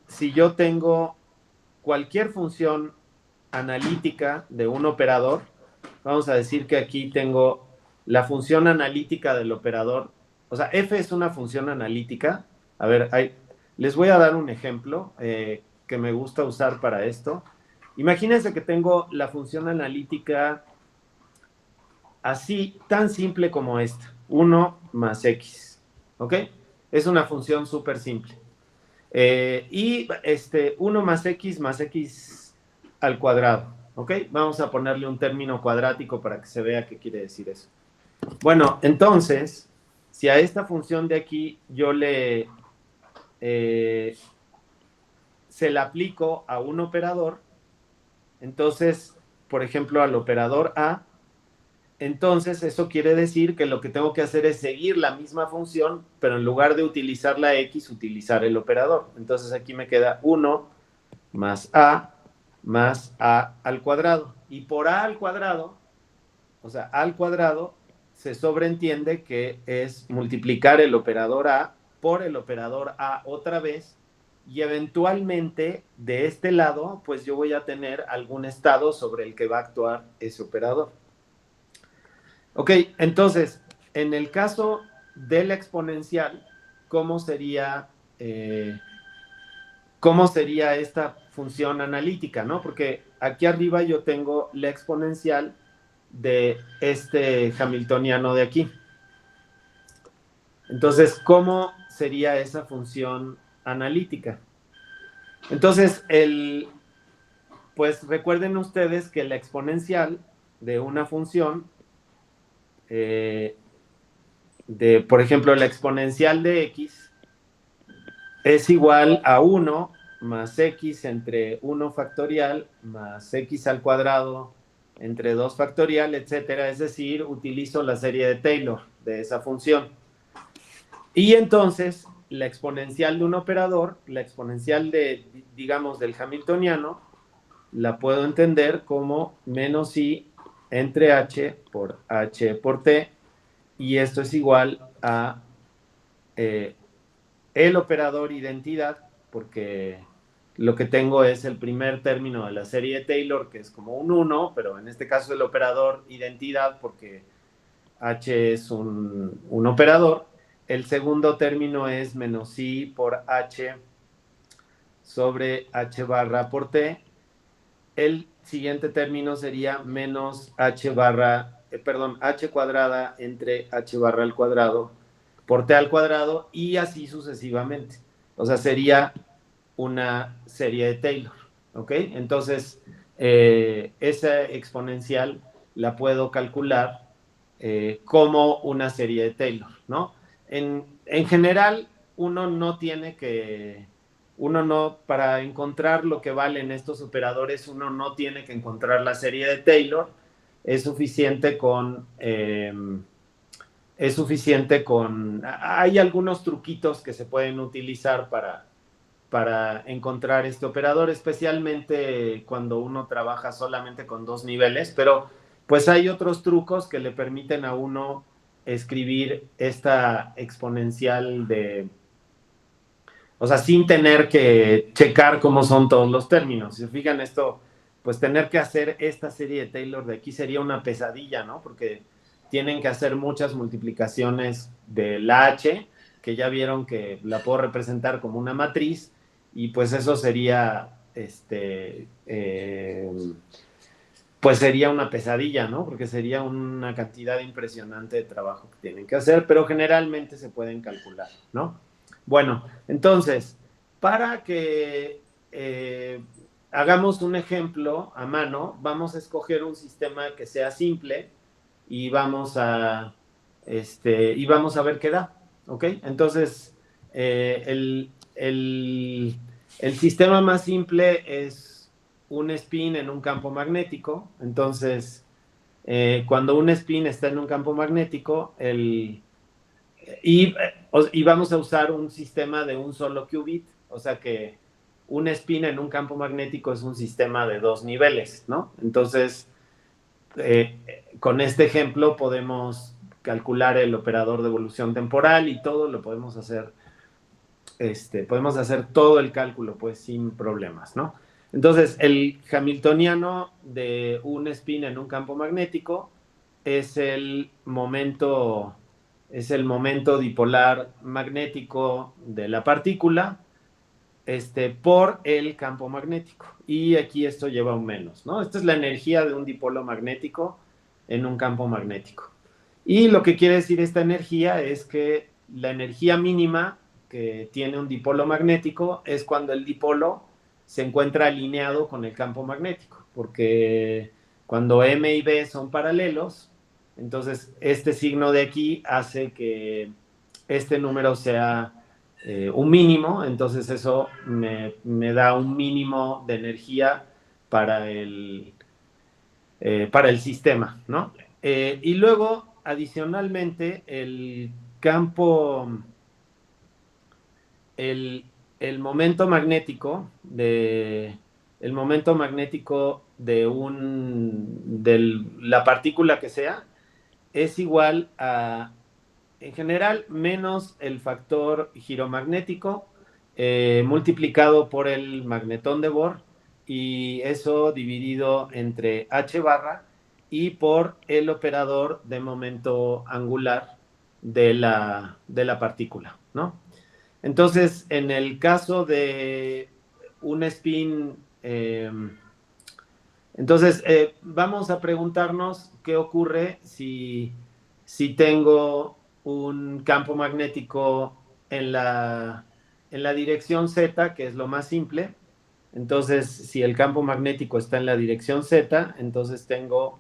si yo tengo cualquier función analítica de un operador, vamos a decir que aquí tengo la función analítica del operador, o sea, f es una función analítica. A ver, les voy a dar un ejemplo que me gusta usar para esto. Imagínense que tengo la función analítica así, tan simple como esta, 1 más x, ¿ok? Es una función súper simple. Y 1 más x al cuadrado, ¿ok? Vamos a ponerle un término cuadrático para que se vea qué quiere decir eso. Bueno, entonces, si a esta función de aquí yo se la aplico a un operador, entonces, por ejemplo, al operador A, entonces eso quiere decir que lo que tengo que hacer es seguir la misma función, pero en lugar de utilizar la x, utilizar el operador. Entonces aquí me queda 1 más a al cuadrado. Y por a al cuadrado, o sea, a al cuadrado, se sobreentiende que es multiplicar el operador a por el operador a otra vez, y eventualmente de este lado, pues yo voy a tener algún estado sobre el que va a actuar ese operador. Ok, entonces, en el caso de la exponencial, ¿cómo sería esta función analítica, ¿no? Porque aquí arriba yo tengo la exponencial de este hamiltoniano de aquí. Entonces, ¿cómo sería esa función analítica? Entonces, pues recuerden ustedes que la exponencial de una función, por ejemplo, la exponencial de x es igual a 1 más x entre 1 factorial más x al cuadrado entre 2 factorial, etcétera. Es decir, utilizo la serie de Taylor de esa función. Y entonces, la exponencial de un operador, la exponencial digamos, del hamiltoniano, la puedo entender como menos i entre h por t, y esto es igual a el operador identidad, porque lo que tengo es el primer término de la serie de Taylor, que es como un 1, pero en este caso el operador identidad, porque h es un operador. El segundo término es menos i por h sobre h barra por t. El siguiente término sería menos h cuadrada entre h barra al cuadrado por t al cuadrado, y así sucesivamente. O sea, sería una serie de Taylor, ¿ok? Entonces, esa exponencial la puedo calcular como una serie de Taylor, ¿no? En general, para encontrar lo que valen estos operadores, uno no tiene que encontrar la serie de Taylor. Es suficiente hay algunos truquitos que se pueden utilizar para encontrar este operador, especialmente cuando uno trabaja solamente con dos niveles, pero pues hay otros trucos que le permiten a uno escribir esta exponencial o sea, sin tener que checar cómo son todos los términos. Si se fijan esto, pues tener que hacer esta serie de Taylor de aquí sería una pesadilla, ¿no? Porque tienen que hacer muchas multiplicaciones de la h, que ya vieron que la puedo representar como una matriz, y pues eso sería, pues sería una pesadilla, ¿no? Porque sería una cantidad impresionante de trabajo que tienen que hacer, pero generalmente se pueden calcular, ¿no? Bueno, entonces, para que hagamos un ejemplo a mano, vamos a escoger un sistema que sea simple y vamos a ver qué da, ¿ok? Entonces, el sistema más simple es un spin en un campo magnético. Entonces, cuando un spin está en un campo magnético, y vamos a usar un sistema de un solo qubit, o sea que un spin en un campo magnético es un sistema de 2 niveles, ¿no? Entonces, con este ejemplo podemos calcular el operador de evolución temporal y todo lo podemos hacer todo el cálculo pues sin problemas, ¿no? Entonces, el hamiltoniano de un spin en un campo magnético es es el momento dipolar magnético de la partícula por el campo magnético. Y aquí esto lleva un menos, ¿no? Esta es la energía de un dipolo magnético en un campo magnético. Y lo que quiere decir esta energía es que la energía mínima que tiene un dipolo magnético es cuando el dipolo se encuentra alineado con el campo magnético, porque cuando M y B son paralelos, entonces este signo de aquí hace que este número sea un mínimo, entonces eso me da un mínimo de energía para para el sistema, ¿no? Y luego, adicionalmente, el, el momento magnético el momento magnético de la partícula que sea es igual a, en general, menos el factor giromagnético multiplicado por el magnetón de Bohr, y eso dividido entre h barra y por el operador de momento angular de la partícula, ¿no? Entonces, en el caso de un spin, entonces vamos a preguntarnos qué ocurre si tengo un campo magnético en la dirección Z, que es lo más simple. Entonces, si el campo magnético está en la dirección Z, entonces tengo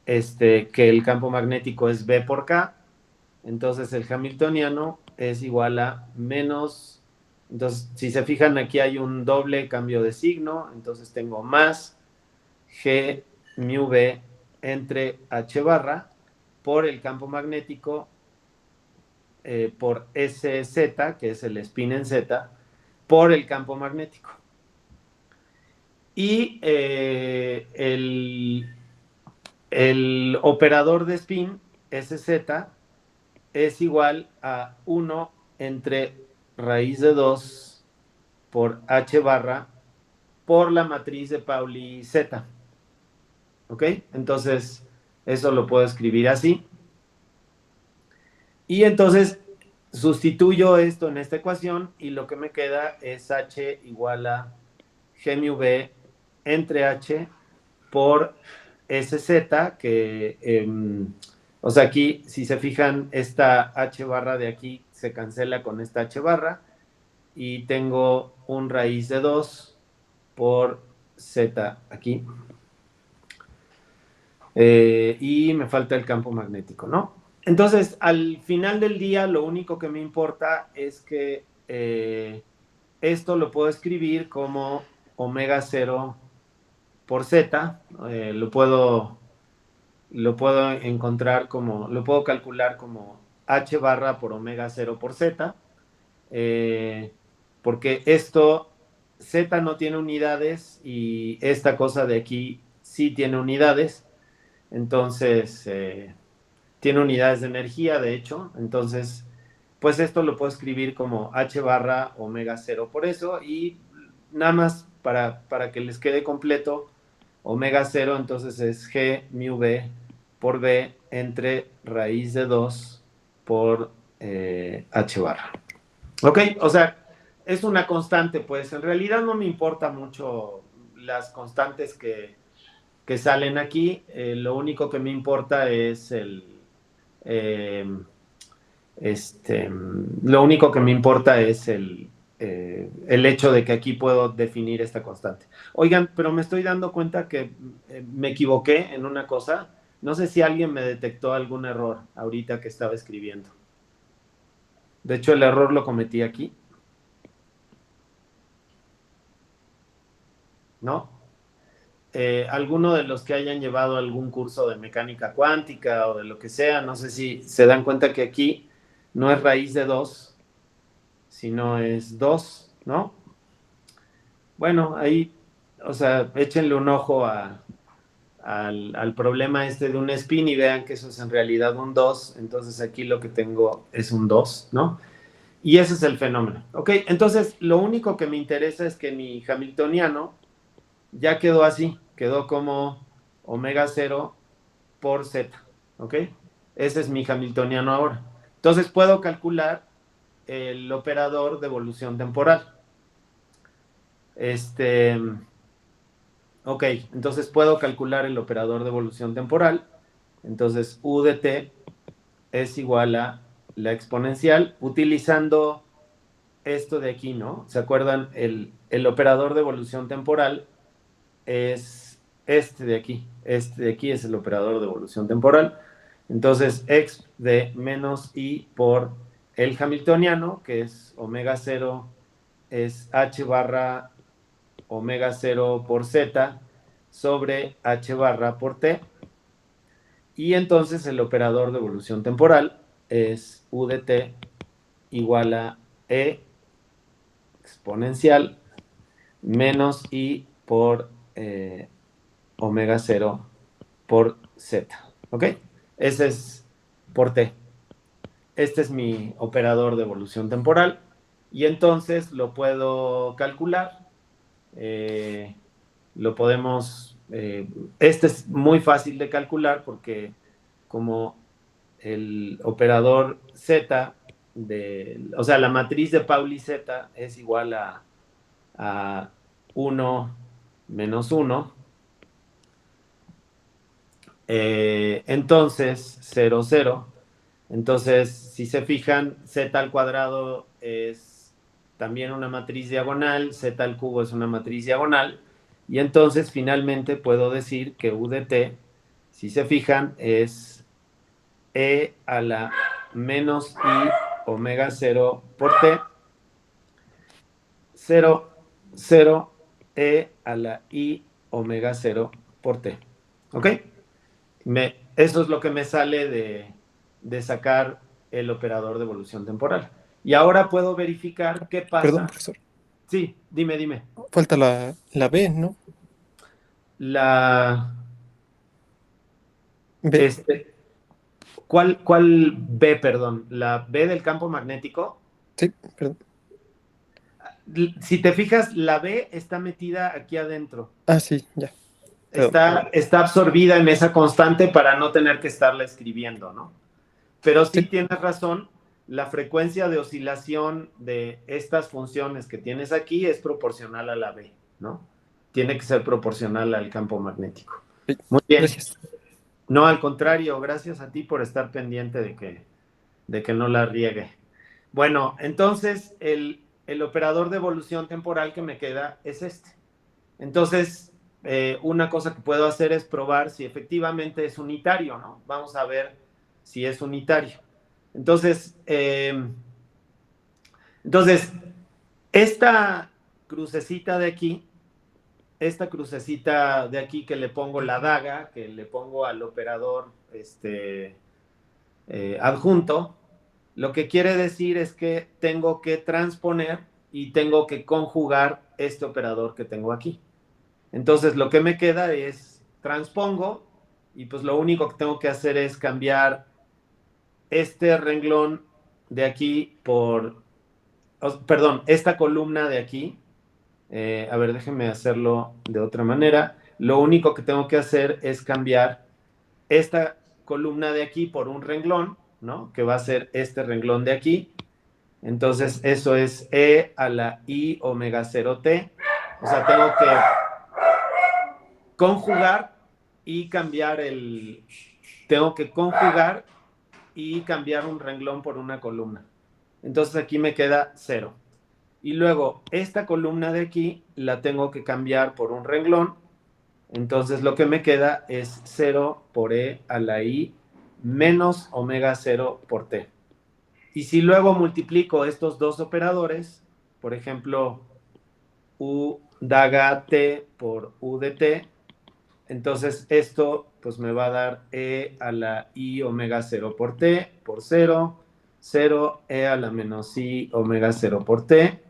que el campo magnético es B por K. Entonces el hamiltoniano es igual a menos, entonces si se fijan aquí hay un doble cambio de signo, entonces tengo más G mu B entre H barra por el campo magnético por SZ, que es el spin en Z, por el campo magnético. Y el operador de spin, SZ, es igual a 1 entre raíz de 2 por H barra por la matriz de Pauli Z. ¿Ok? Entonces, eso lo puedo escribir así. Y entonces, sustituyo esto en esta ecuación y lo que me queda es H igual a G mu B entre H por SZ, o sea, aquí, si se fijan, esta H barra de aquí se cancela con esta H barra y tengo un raíz de 2 por Z aquí. Y me falta el campo magnético, ¿no? Entonces, al final del día, lo único que me importa es que esto lo puedo escribir como omega 0 por Z. Lo puedo encontrar como, lo puedo calcular como H barra por omega 0 por Z, porque Z no tiene unidades y esta cosa de aquí sí tiene unidades, entonces tiene unidades de energía, de hecho, entonces pues esto lo puedo escribir como H barra omega 0 por eso, y nada más para que les quede completo, omega 0 entonces es G mu B por B entre raíz de 2 por H barra. Ok, o sea, es una constante, pues en realidad no me importa mucho las constantes que salen aquí, lo único que me importa es eh, lo único que me importa es el hecho de que aquí puedo definir esta constante. Oigan, pero me estoy dando cuenta que me equivoqué en una cosa. No sé si alguien me detectó algún error ahorita que estaba escribiendo. De hecho, el error lo cometí aquí. ¿no? Alguno de los que hayan llevado algún curso de mecánica cuántica o de lo que sea, no sé si se dan cuenta que aquí no es raíz de 2, sino es 2, ¿no? Bueno, ahí, o sea, échenle un ojo al problema este de un spin y vean que eso es en realidad un 2, entonces aquí lo que tengo es un 2, ¿no? Y ese es el fenómeno. Ok, entonces lo único que me interesa es que mi hamiltoniano ya quedó así, quedó como omega cero por z, ¿ok? Ese es mi hamiltoniano ahora. Entonces puedo calcular el operador de evolución temporal. Este, ok, entonces puedo calcular el operador de evolución temporal. Entonces U de t es igual a la exponencial utilizando esto de aquí, ¿no? ¿Se acuerdan? El operador de evolución temporal es este de aquí. Este de aquí es el operador de evolución temporal. Entonces, x de menos i por el hamiltoniano, que es omega 0, es h barra omega 0 por z sobre h barra por t. Y entonces el operador de evolución temporal es u de t igual a e exponencial menos i por omega 0 por z. ¿Ok? Ese es por t. Este es mi operador de evolución temporal y entonces lo puedo calcular. Lo podemos... este es muy fácil de calcular porque como el operador z, o sea, la matriz de Pauli z es igual a 1 menos 1, entonces 0, 0. Entonces, si se fijan, z al cuadrado es también una matriz diagonal, z al cubo es una matriz diagonal, y entonces finalmente puedo decir que u de t, si se fijan, es e a la menos i omega 0 por t, 0, 0, e a la i omega 0 por t. ¿Ok? Eso es lo que me sale de sacar el operador de evolución temporal. Y ahora puedo verificar qué Perdón, pasa. profesor. Sí, dime. Falta la B, ¿no? La, B. este, ¿cuál B, perdón? ¿La B del campo magnético? Sí, perdón. Si te fijas, la B está metida aquí adentro. Ah, sí, ya. Perdón. Está absorbida en esa constante para no tener que estarla escribiendo, ¿no? Pero sí Sí. tienes razón, la frecuencia de oscilación de estas funciones que tienes aquí es proporcional a la B, ¿no? Tiene que ser proporcional al campo magnético. Sí. Muy bien. Gracias. No, al contrario, gracias a ti por estar pendiente de que no la riegue. Bueno, entonces el operador de evolución temporal que me queda es este. Entonces, una cosa que puedo hacer es probar si efectivamente es unitario, ¿no? Vamos a ver si es unitario. Entonces, esta crucecita de aquí, que le pongo la daga, que le pongo al operador adjunto, lo que quiere decir es que tengo que transponer y tengo que conjugar este operador que tengo aquí. Entonces, lo que me queda es transpongo y pues lo único que tengo que hacer es cambiar este renglón de aquí perdón, esta columna de aquí. A ver, déjenme hacerlo de otra manera. Lo único que tengo que hacer es cambiar esta columna de aquí por un renglón, ¿no? Que va a ser este renglón de aquí. Entonces, eso es e a la i omega 0t. O sea, tengo que conjugar y cambiar tengo que conjugar y cambiar un renglón por una columna. Entonces aquí me queda 0. Y luego esta columna de aquí la tengo que cambiar por un renglón. Entonces lo que me queda es 0 por e a la i menos omega 0 por t. Y si luego multiplico estos dos operadores, por ejemplo, U daga T por U de T. Entonces esto pues me va a dar E a la I omega 0 por T por 0, 0 E a la menos I omega 0 por T,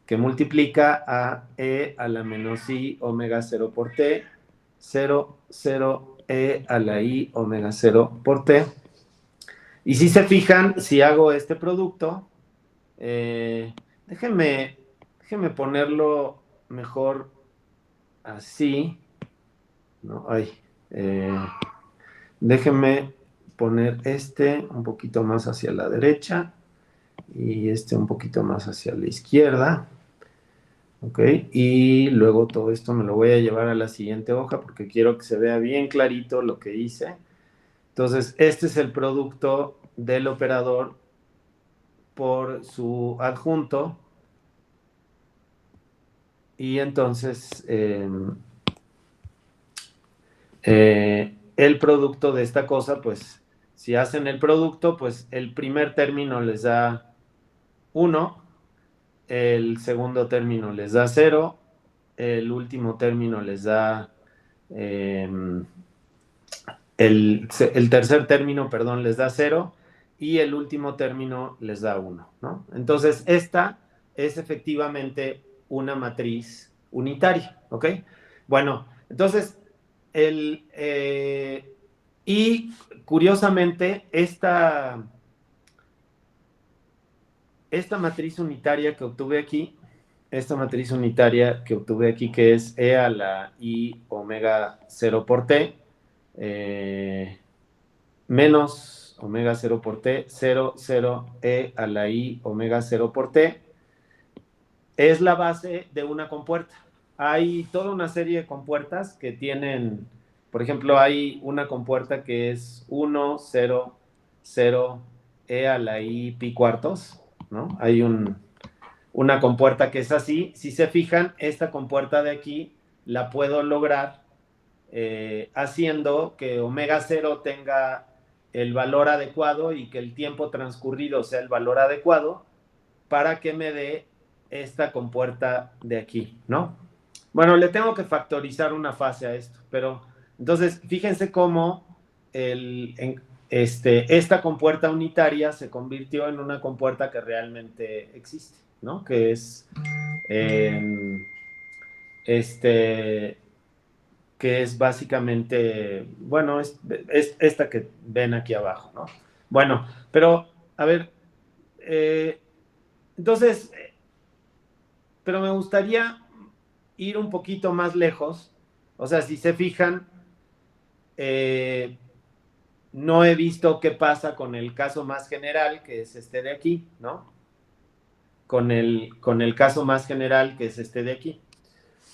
que multiplica a E a la menos I omega 0 por T, 0, 0 E a la I omega 0 por T. Y si se fijan, si hago este producto, déjenme ponerlo mejor así, ¿no? Ay, déjenme poner este un poquito más hacia la derecha y este un poquito más hacia la izquierda. Ok, y luego todo esto me lo voy a llevar a la siguiente hoja porque quiero que se vea bien clarito lo que hice. Entonces, este es el producto del operador por su adjunto. Y entonces, el producto de esta cosa, pues, si hacen el producto, pues el primer término les da 1, el segundo término les da 0, el último término les da... el tercer término, perdón, les da 0 y el último término les da 1, ¿no? Entonces, esta es efectivamente una matriz unitaria, ¿ok? Bueno, entonces, y curiosamente, esta matriz unitaria que obtuve aquí, que es E a la I omega 0 por T, menos omega 0 por T, 0, 0, E a la I omega 0 por T, es la base de una compuerta. Hay toda una serie de compuertas que tienen, por ejemplo, hay una compuerta que es 1, 0, 0, E a la I pi cuartos, ¿no? Hay una compuerta que es así. Si se fijan, esta compuerta de aquí la puedo lograr haciendo que omega 0 tenga el valor adecuado y que el tiempo transcurrido sea el valor adecuado para que me dé esta compuerta de aquí, ¿no? Bueno, le tengo que factorizar una fase a esto, pero entonces fíjense cómo esta compuerta unitaria se convirtió en una compuerta que realmente existe, ¿no? Que es que es básicamente, bueno, es esta que ven aquí abajo, ¿no? Bueno, pero, a ver, entonces, pero me gustaría ir un poquito más lejos. O sea, si se fijan, no he visto qué pasa con el caso más general, que es este de aquí, ¿no? Con el caso más general, que es este de aquí.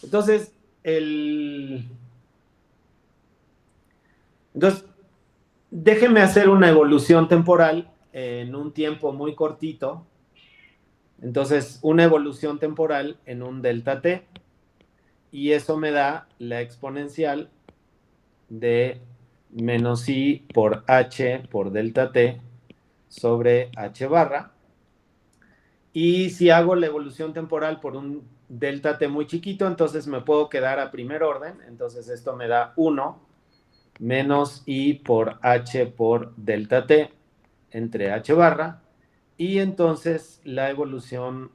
Entonces, entonces, déjenme hacer una evolución temporal en un tiempo muy cortito. Entonces, una evolución temporal en un delta t. Y eso me da la exponencial de menos i por h por delta t sobre h barra. Y si hago la evolución temporal por un delta t muy chiquito, entonces me puedo quedar a primer orden. Entonces esto me da 1 menos i por h por delta t entre h barra. Y entonces la evolución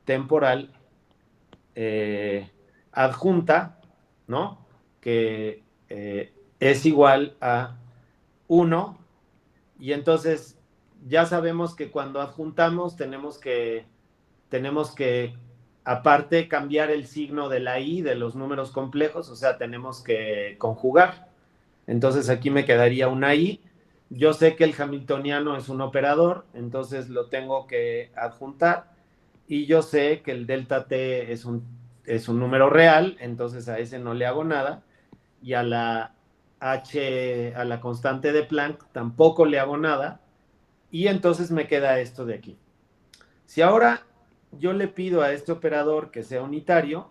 temporal adjunta, ¿no? Que es igual a 1. Y entonces ya sabemos que cuando adjuntamos tenemos que aparte cambiar el signo de la i de los números complejos, o sea, tenemos que conjugar. Entonces aquí me quedaría una i. Yo sé que el hamiltoniano es un operador, entonces lo tengo que adjuntar. Y yo sé que el delta t es un número real, entonces a ese no le hago nada. Y a la a la constante de Planck tampoco le hago nada. Y entonces me queda esto de aquí. Si ahora yo le pido a este operador que sea unitario,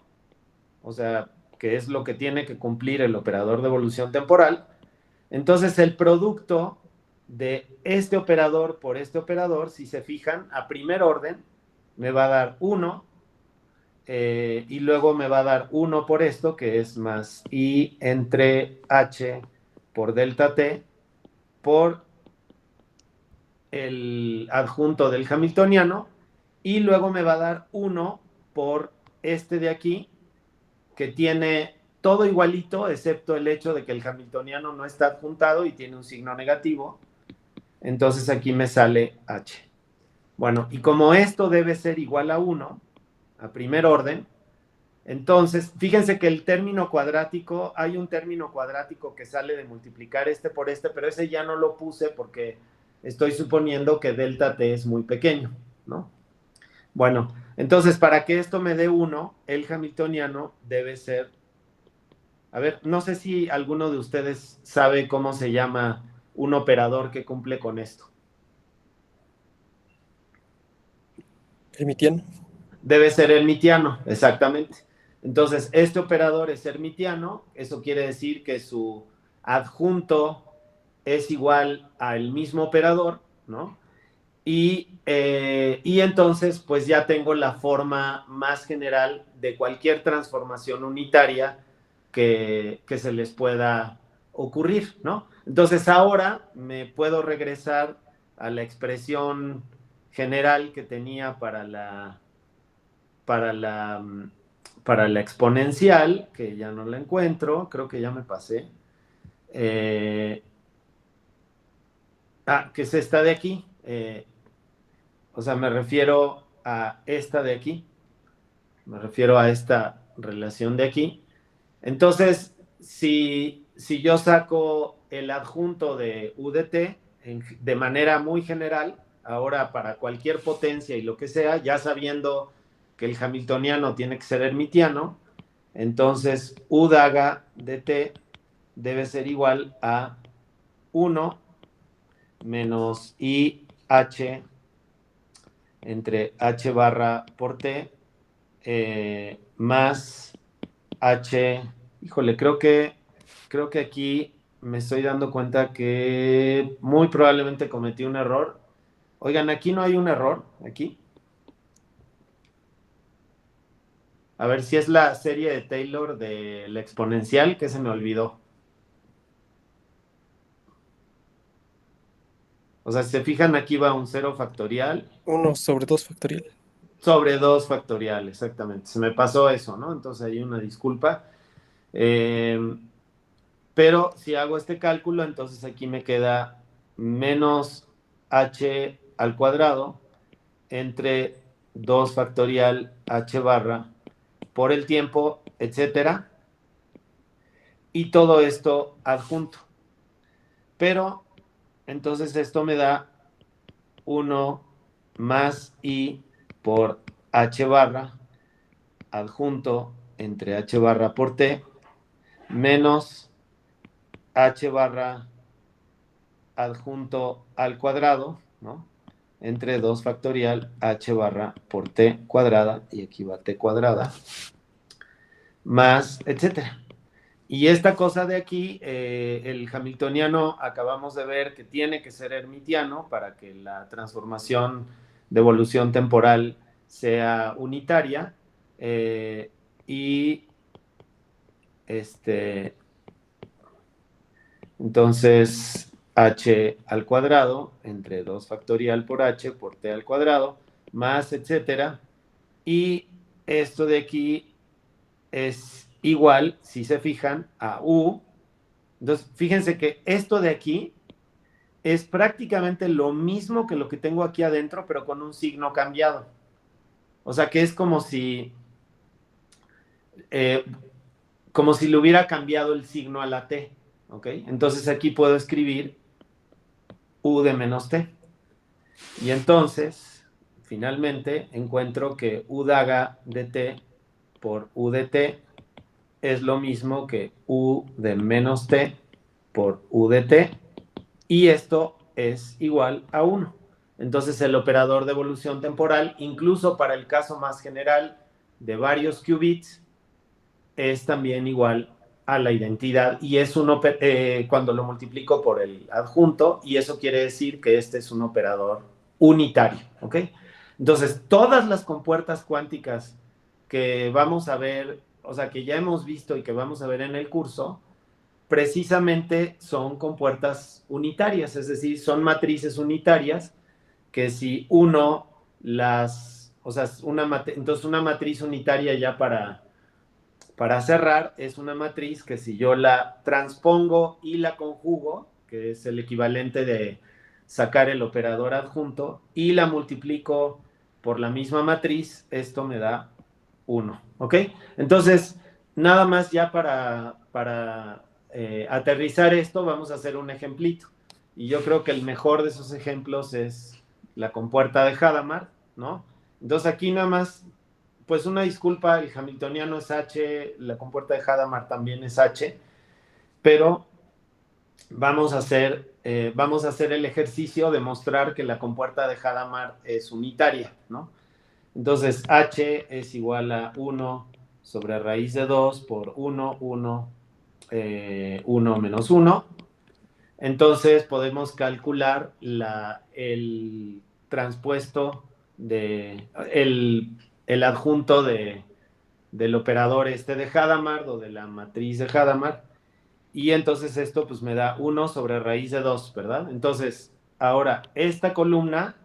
o sea, que es lo que tiene que cumplir el operador de evolución temporal, entonces el producto de este operador por este operador, si se fijan, a primer orden me va a dar 1, y luego me va a dar 1 por esto, que es más I entre H por delta T, por el adjunto del hamiltoniano, y luego me va a dar 1 por este de aquí, que tiene todo igualito, excepto el hecho de que el hamiltoniano no está adjuntado y tiene un signo negativo. Entonces aquí me sale H. Bueno, y como esto debe ser igual a 1, a primer orden, entonces, fíjense que el término cuadrático, hay un término cuadrático que sale de multiplicar este por este, pero ese ya no lo puse porque estoy suponiendo que delta t es muy pequeño, ¿no? Bueno, entonces, para que esto me dé 1, el hamiltoniano debe ser... A ver, no sé si alguno de ustedes sabe cómo se llama un operador que cumple con esto. Hermitiano. Debe ser hermitiano, exactamente. Entonces, este operador es hermitiano, eso quiere decir que su adjunto es igual al mismo operador, ¿no? Y entonces, pues ya tengo la forma más general de cualquier transformación unitaria que se les pueda ocurrir, ¿no? Entonces, ahora me puedo regresar a la expresión general que tenía para la, para la exponencial, que ya no la encuentro, creo que ya me pasé. Que es esta de aquí. O sea, me refiero a esta de aquí. Me refiero a esta relación de aquí. Entonces, si yo saco el adjunto de U de t de manera muy general, ahora para cualquier potencia y lo que sea, ya sabiendo que el hamiltoniano tiene que ser hermitiano, entonces U daga de t debe ser igual a 1 menos IH entre H barra por t más H, híjole, creo que aquí me estoy dando cuenta que muy probablemente cometí un error. Oigan, aquí no hay un error, aquí. A ver si es la serie de Taylor de la exponencial que se me olvidó. O sea, si se fijan, aquí va un 0 factorial. 1 sobre 2 factorial. Sobre 2 factorial, exactamente. Se me pasó eso, ¿no? Entonces hay una disculpa. Pero si hago este cálculo, entonces aquí me queda menos h al cuadrado entre 2 factorial h barra por el tiempo, etcétera. Y todo esto adjunto. Pero entonces esto me da 1 más i por h barra adjunto entre h barra por t menos h barra adjunto al cuadrado, ¿no? Entre 2 factorial h barra por t cuadrada, y aquí va t cuadrada, más, etcétera. Y esta cosa de aquí, el hamiltoniano, acabamos de ver que tiene que ser hermitiano para que la transformación de evolución temporal sea unitaria. Y entonces h al cuadrado entre 2 factorial por h por t al cuadrado, más, etcétera. Y esto de aquí es igual, si se fijan, a u. Entonces, fíjense que esto de aquí es prácticamente lo mismo que lo que tengo aquí adentro, pero con un signo cambiado. O sea, que es como si le hubiera cambiado el signo a la t, ¿ok? Entonces aquí puedo escribir u de menos t. Y entonces, finalmente, encuentro que u daga de t por u de t es lo mismo que u de menos t por u de t, y esto es igual a 1. Entonces el operador de evolución temporal, incluso para el caso más general de varios qubits, es también igual a la identidad, y es cuando lo multiplico por el adjunto, y eso quiere decir que este es un operador unitario, ¿ok? Entonces, todas las compuertas cuánticas que vamos a ver, o sea, que ya hemos visto y que vamos a ver en el curso, precisamente son compuertas unitarias, es decir, son matrices unitarias que si uno o sea, entonces una matriz unitaria ya para cerrar es una matriz que si yo la transpongo y la conjugo, que es el equivalente de sacar el operador adjunto, y la multiplico por la misma matriz, esto me da 1, ¿ok? Entonces, nada más ya para aterrizar esto, vamos a hacer un ejemplito. Y yo creo que el mejor de esos ejemplos es la compuerta de Hadamard, ¿no? Entonces aquí nada más, pues una disculpa, el hamiltoniano es H, la compuerta de Hadamard también es H, pero vamos a hacer el ejercicio de mostrar que la compuerta de Hadamard es unitaria, ¿no? Entonces, H es igual a 1 sobre raíz de 2 por 1, 1, 1 menos 1. Entonces, podemos calcular el transpuesto el adjunto del operador de Hadamard o de la matriz de Hadamard. Y entonces esto pues me da 1 sobre raíz de 2, ¿verdad? Entonces, ahora, esta columna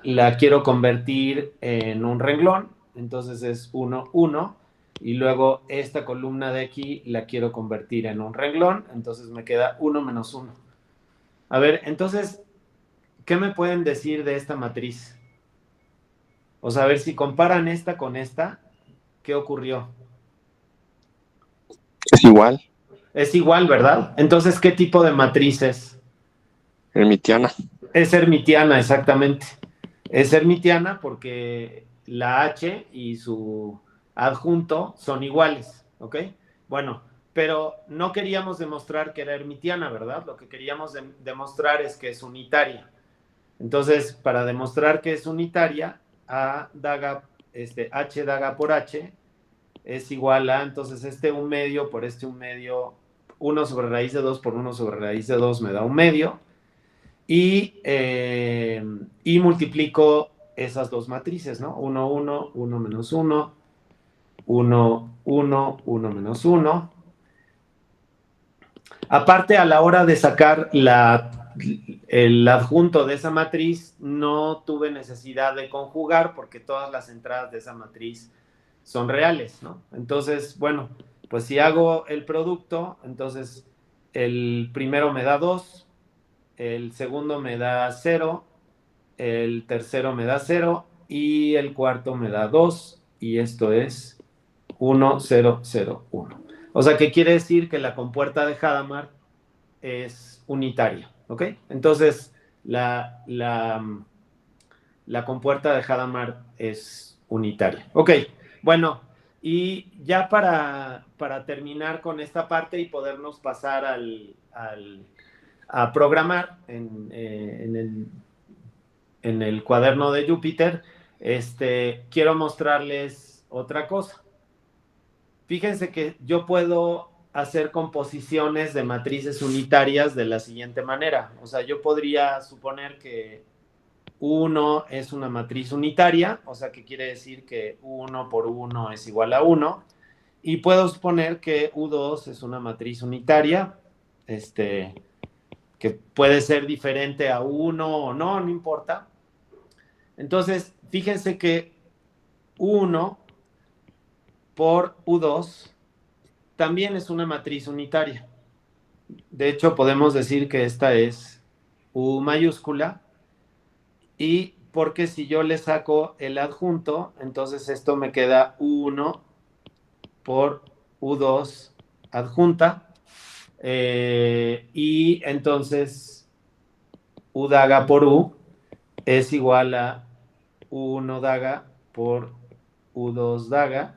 la quiero convertir en un renglón, entonces es 1, 1, y luego esta columna de aquí la quiero convertir en un renglón, entonces me queda 1 menos 1. A ver, entonces, ¿qué me pueden decir de esta matriz? O sea, a ver si comparan esta con esta, ¿qué ocurrió? Es igual, Es igual, ¿verdad? Entonces, ¿qué tipo de matriz es? hermitiana. Es hermitiana, exactamente. Es hermitiana porque la H y su adjunto son iguales, ¿ok? Bueno, pero no queríamos demostrar que era hermitiana, ¿verdad? Lo que queríamos demostrar es que es unitaria. Entonces, para demostrar que es unitaria, H daga por H es igual a, entonces, un medio por un medio, 1 sobre raíz de 2 por 1 sobre raíz de 2 me da un medio. Y multiplico esas dos matrices, ¿no? 1, 1, 1 menos 1, 1, 1, 1 menos 1. Aparte, a la hora de sacar el adjunto de esa matriz, no tuve necesidad de conjugar porque todas las entradas de esa matriz son reales, ¿no? Entonces, bueno, pues si hago el producto, entonces el primero me da 2, el segundo me da 0, el tercero me da 0 y el cuarto me da 2 y esto es 1, 0, 0, 1. O sea, que quiere decir que la compuerta de Hadamard es unitaria, ¿ok? Entonces, la compuerta de Hadamard es unitaria. Ok, bueno, y ya para terminar con esta parte y podernos pasar a programar en el cuaderno de Júpiter, quiero mostrarles otra cosa. Fíjense que yo puedo hacer composiciones de matrices unitarias de la siguiente manera. O sea, yo podría suponer que 1 es una matriz unitaria, o sea, que quiere decir que 1 por 1 es igual a 1. Y puedo suponer que U2 es una matriz unitaria, que puede ser diferente a 1 o no, no importa. Entonces, fíjense que U1 por U2 también es una matriz unitaria. De hecho, podemos decir que esta es U mayúscula y porque si yo le saco el adjunto, entonces esto me queda U1 por U2 adjunta y entonces U daga por U es igual a U1 daga por U2 daga,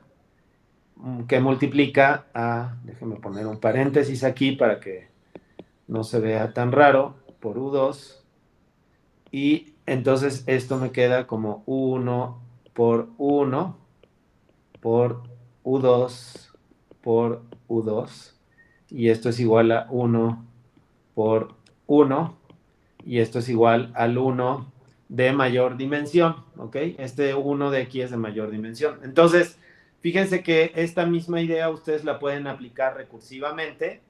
que multiplica a, déjenme poner un paréntesis aquí para que no se vea tan raro, por U2, y entonces esto me queda como U1 por U1 por U2 por U2, y esto es igual a 1 por 1, y esto es igual al 1 de mayor dimensión, ¿ok? Este 1 de aquí es de mayor dimensión. Entonces, fíjense que esta misma idea ustedes la pueden aplicar recursivamente.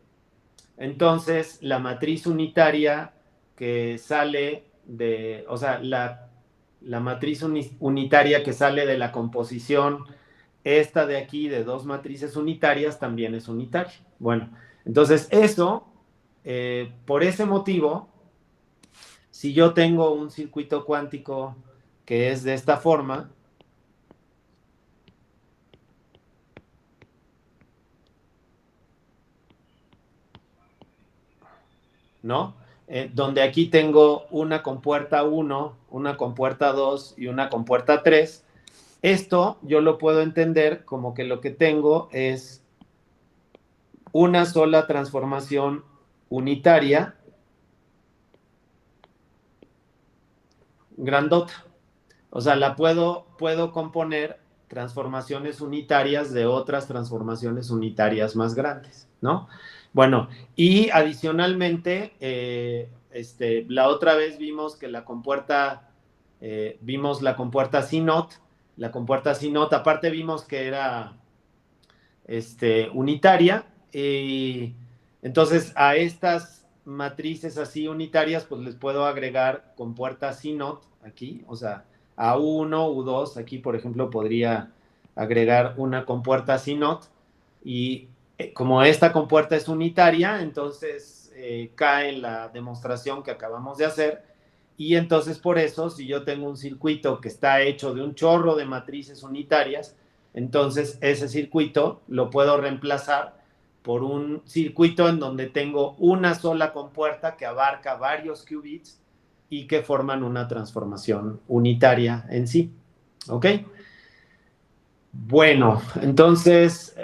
Entonces, la matriz unitaria que sale de, o sea, la matriz unitaria que sale de la composición esta de aquí de dos matrices unitarias también es unitaria. Bueno, entonces eso, por ese motivo, si yo tengo un circuito cuántico que es de esta forma, ¿no? Donde aquí tengo una compuerta 1, una compuerta 2 y una compuerta 3, esto yo lo puedo entender como que lo que tengo es una sola transformación unitaria grandota. O sea, puedo componer transformaciones unitarias de otras transformaciones unitarias más grandes, ¿no? Bueno, y adicionalmente, la otra vez vimos que vimos la compuerta C0, la compuerta C0, aparte vimos que era unitaria, y entonces a estas matrices así unitarias, pues les puedo agregar compuerta C0 aquí, o sea, a U1, U2, aquí por ejemplo podría agregar una compuerta C0, y como esta compuerta es unitaria, entonces cae en la demostración que acabamos de hacer, y entonces por eso, si yo tengo un circuito que está hecho de un chorro de matrices unitarias, entonces ese circuito lo puedo reemplazar por un circuito en donde tengo una sola compuerta que abarca varios qubits y que forman una transformación unitaria en sí. ¿Ok? Bueno, entonces,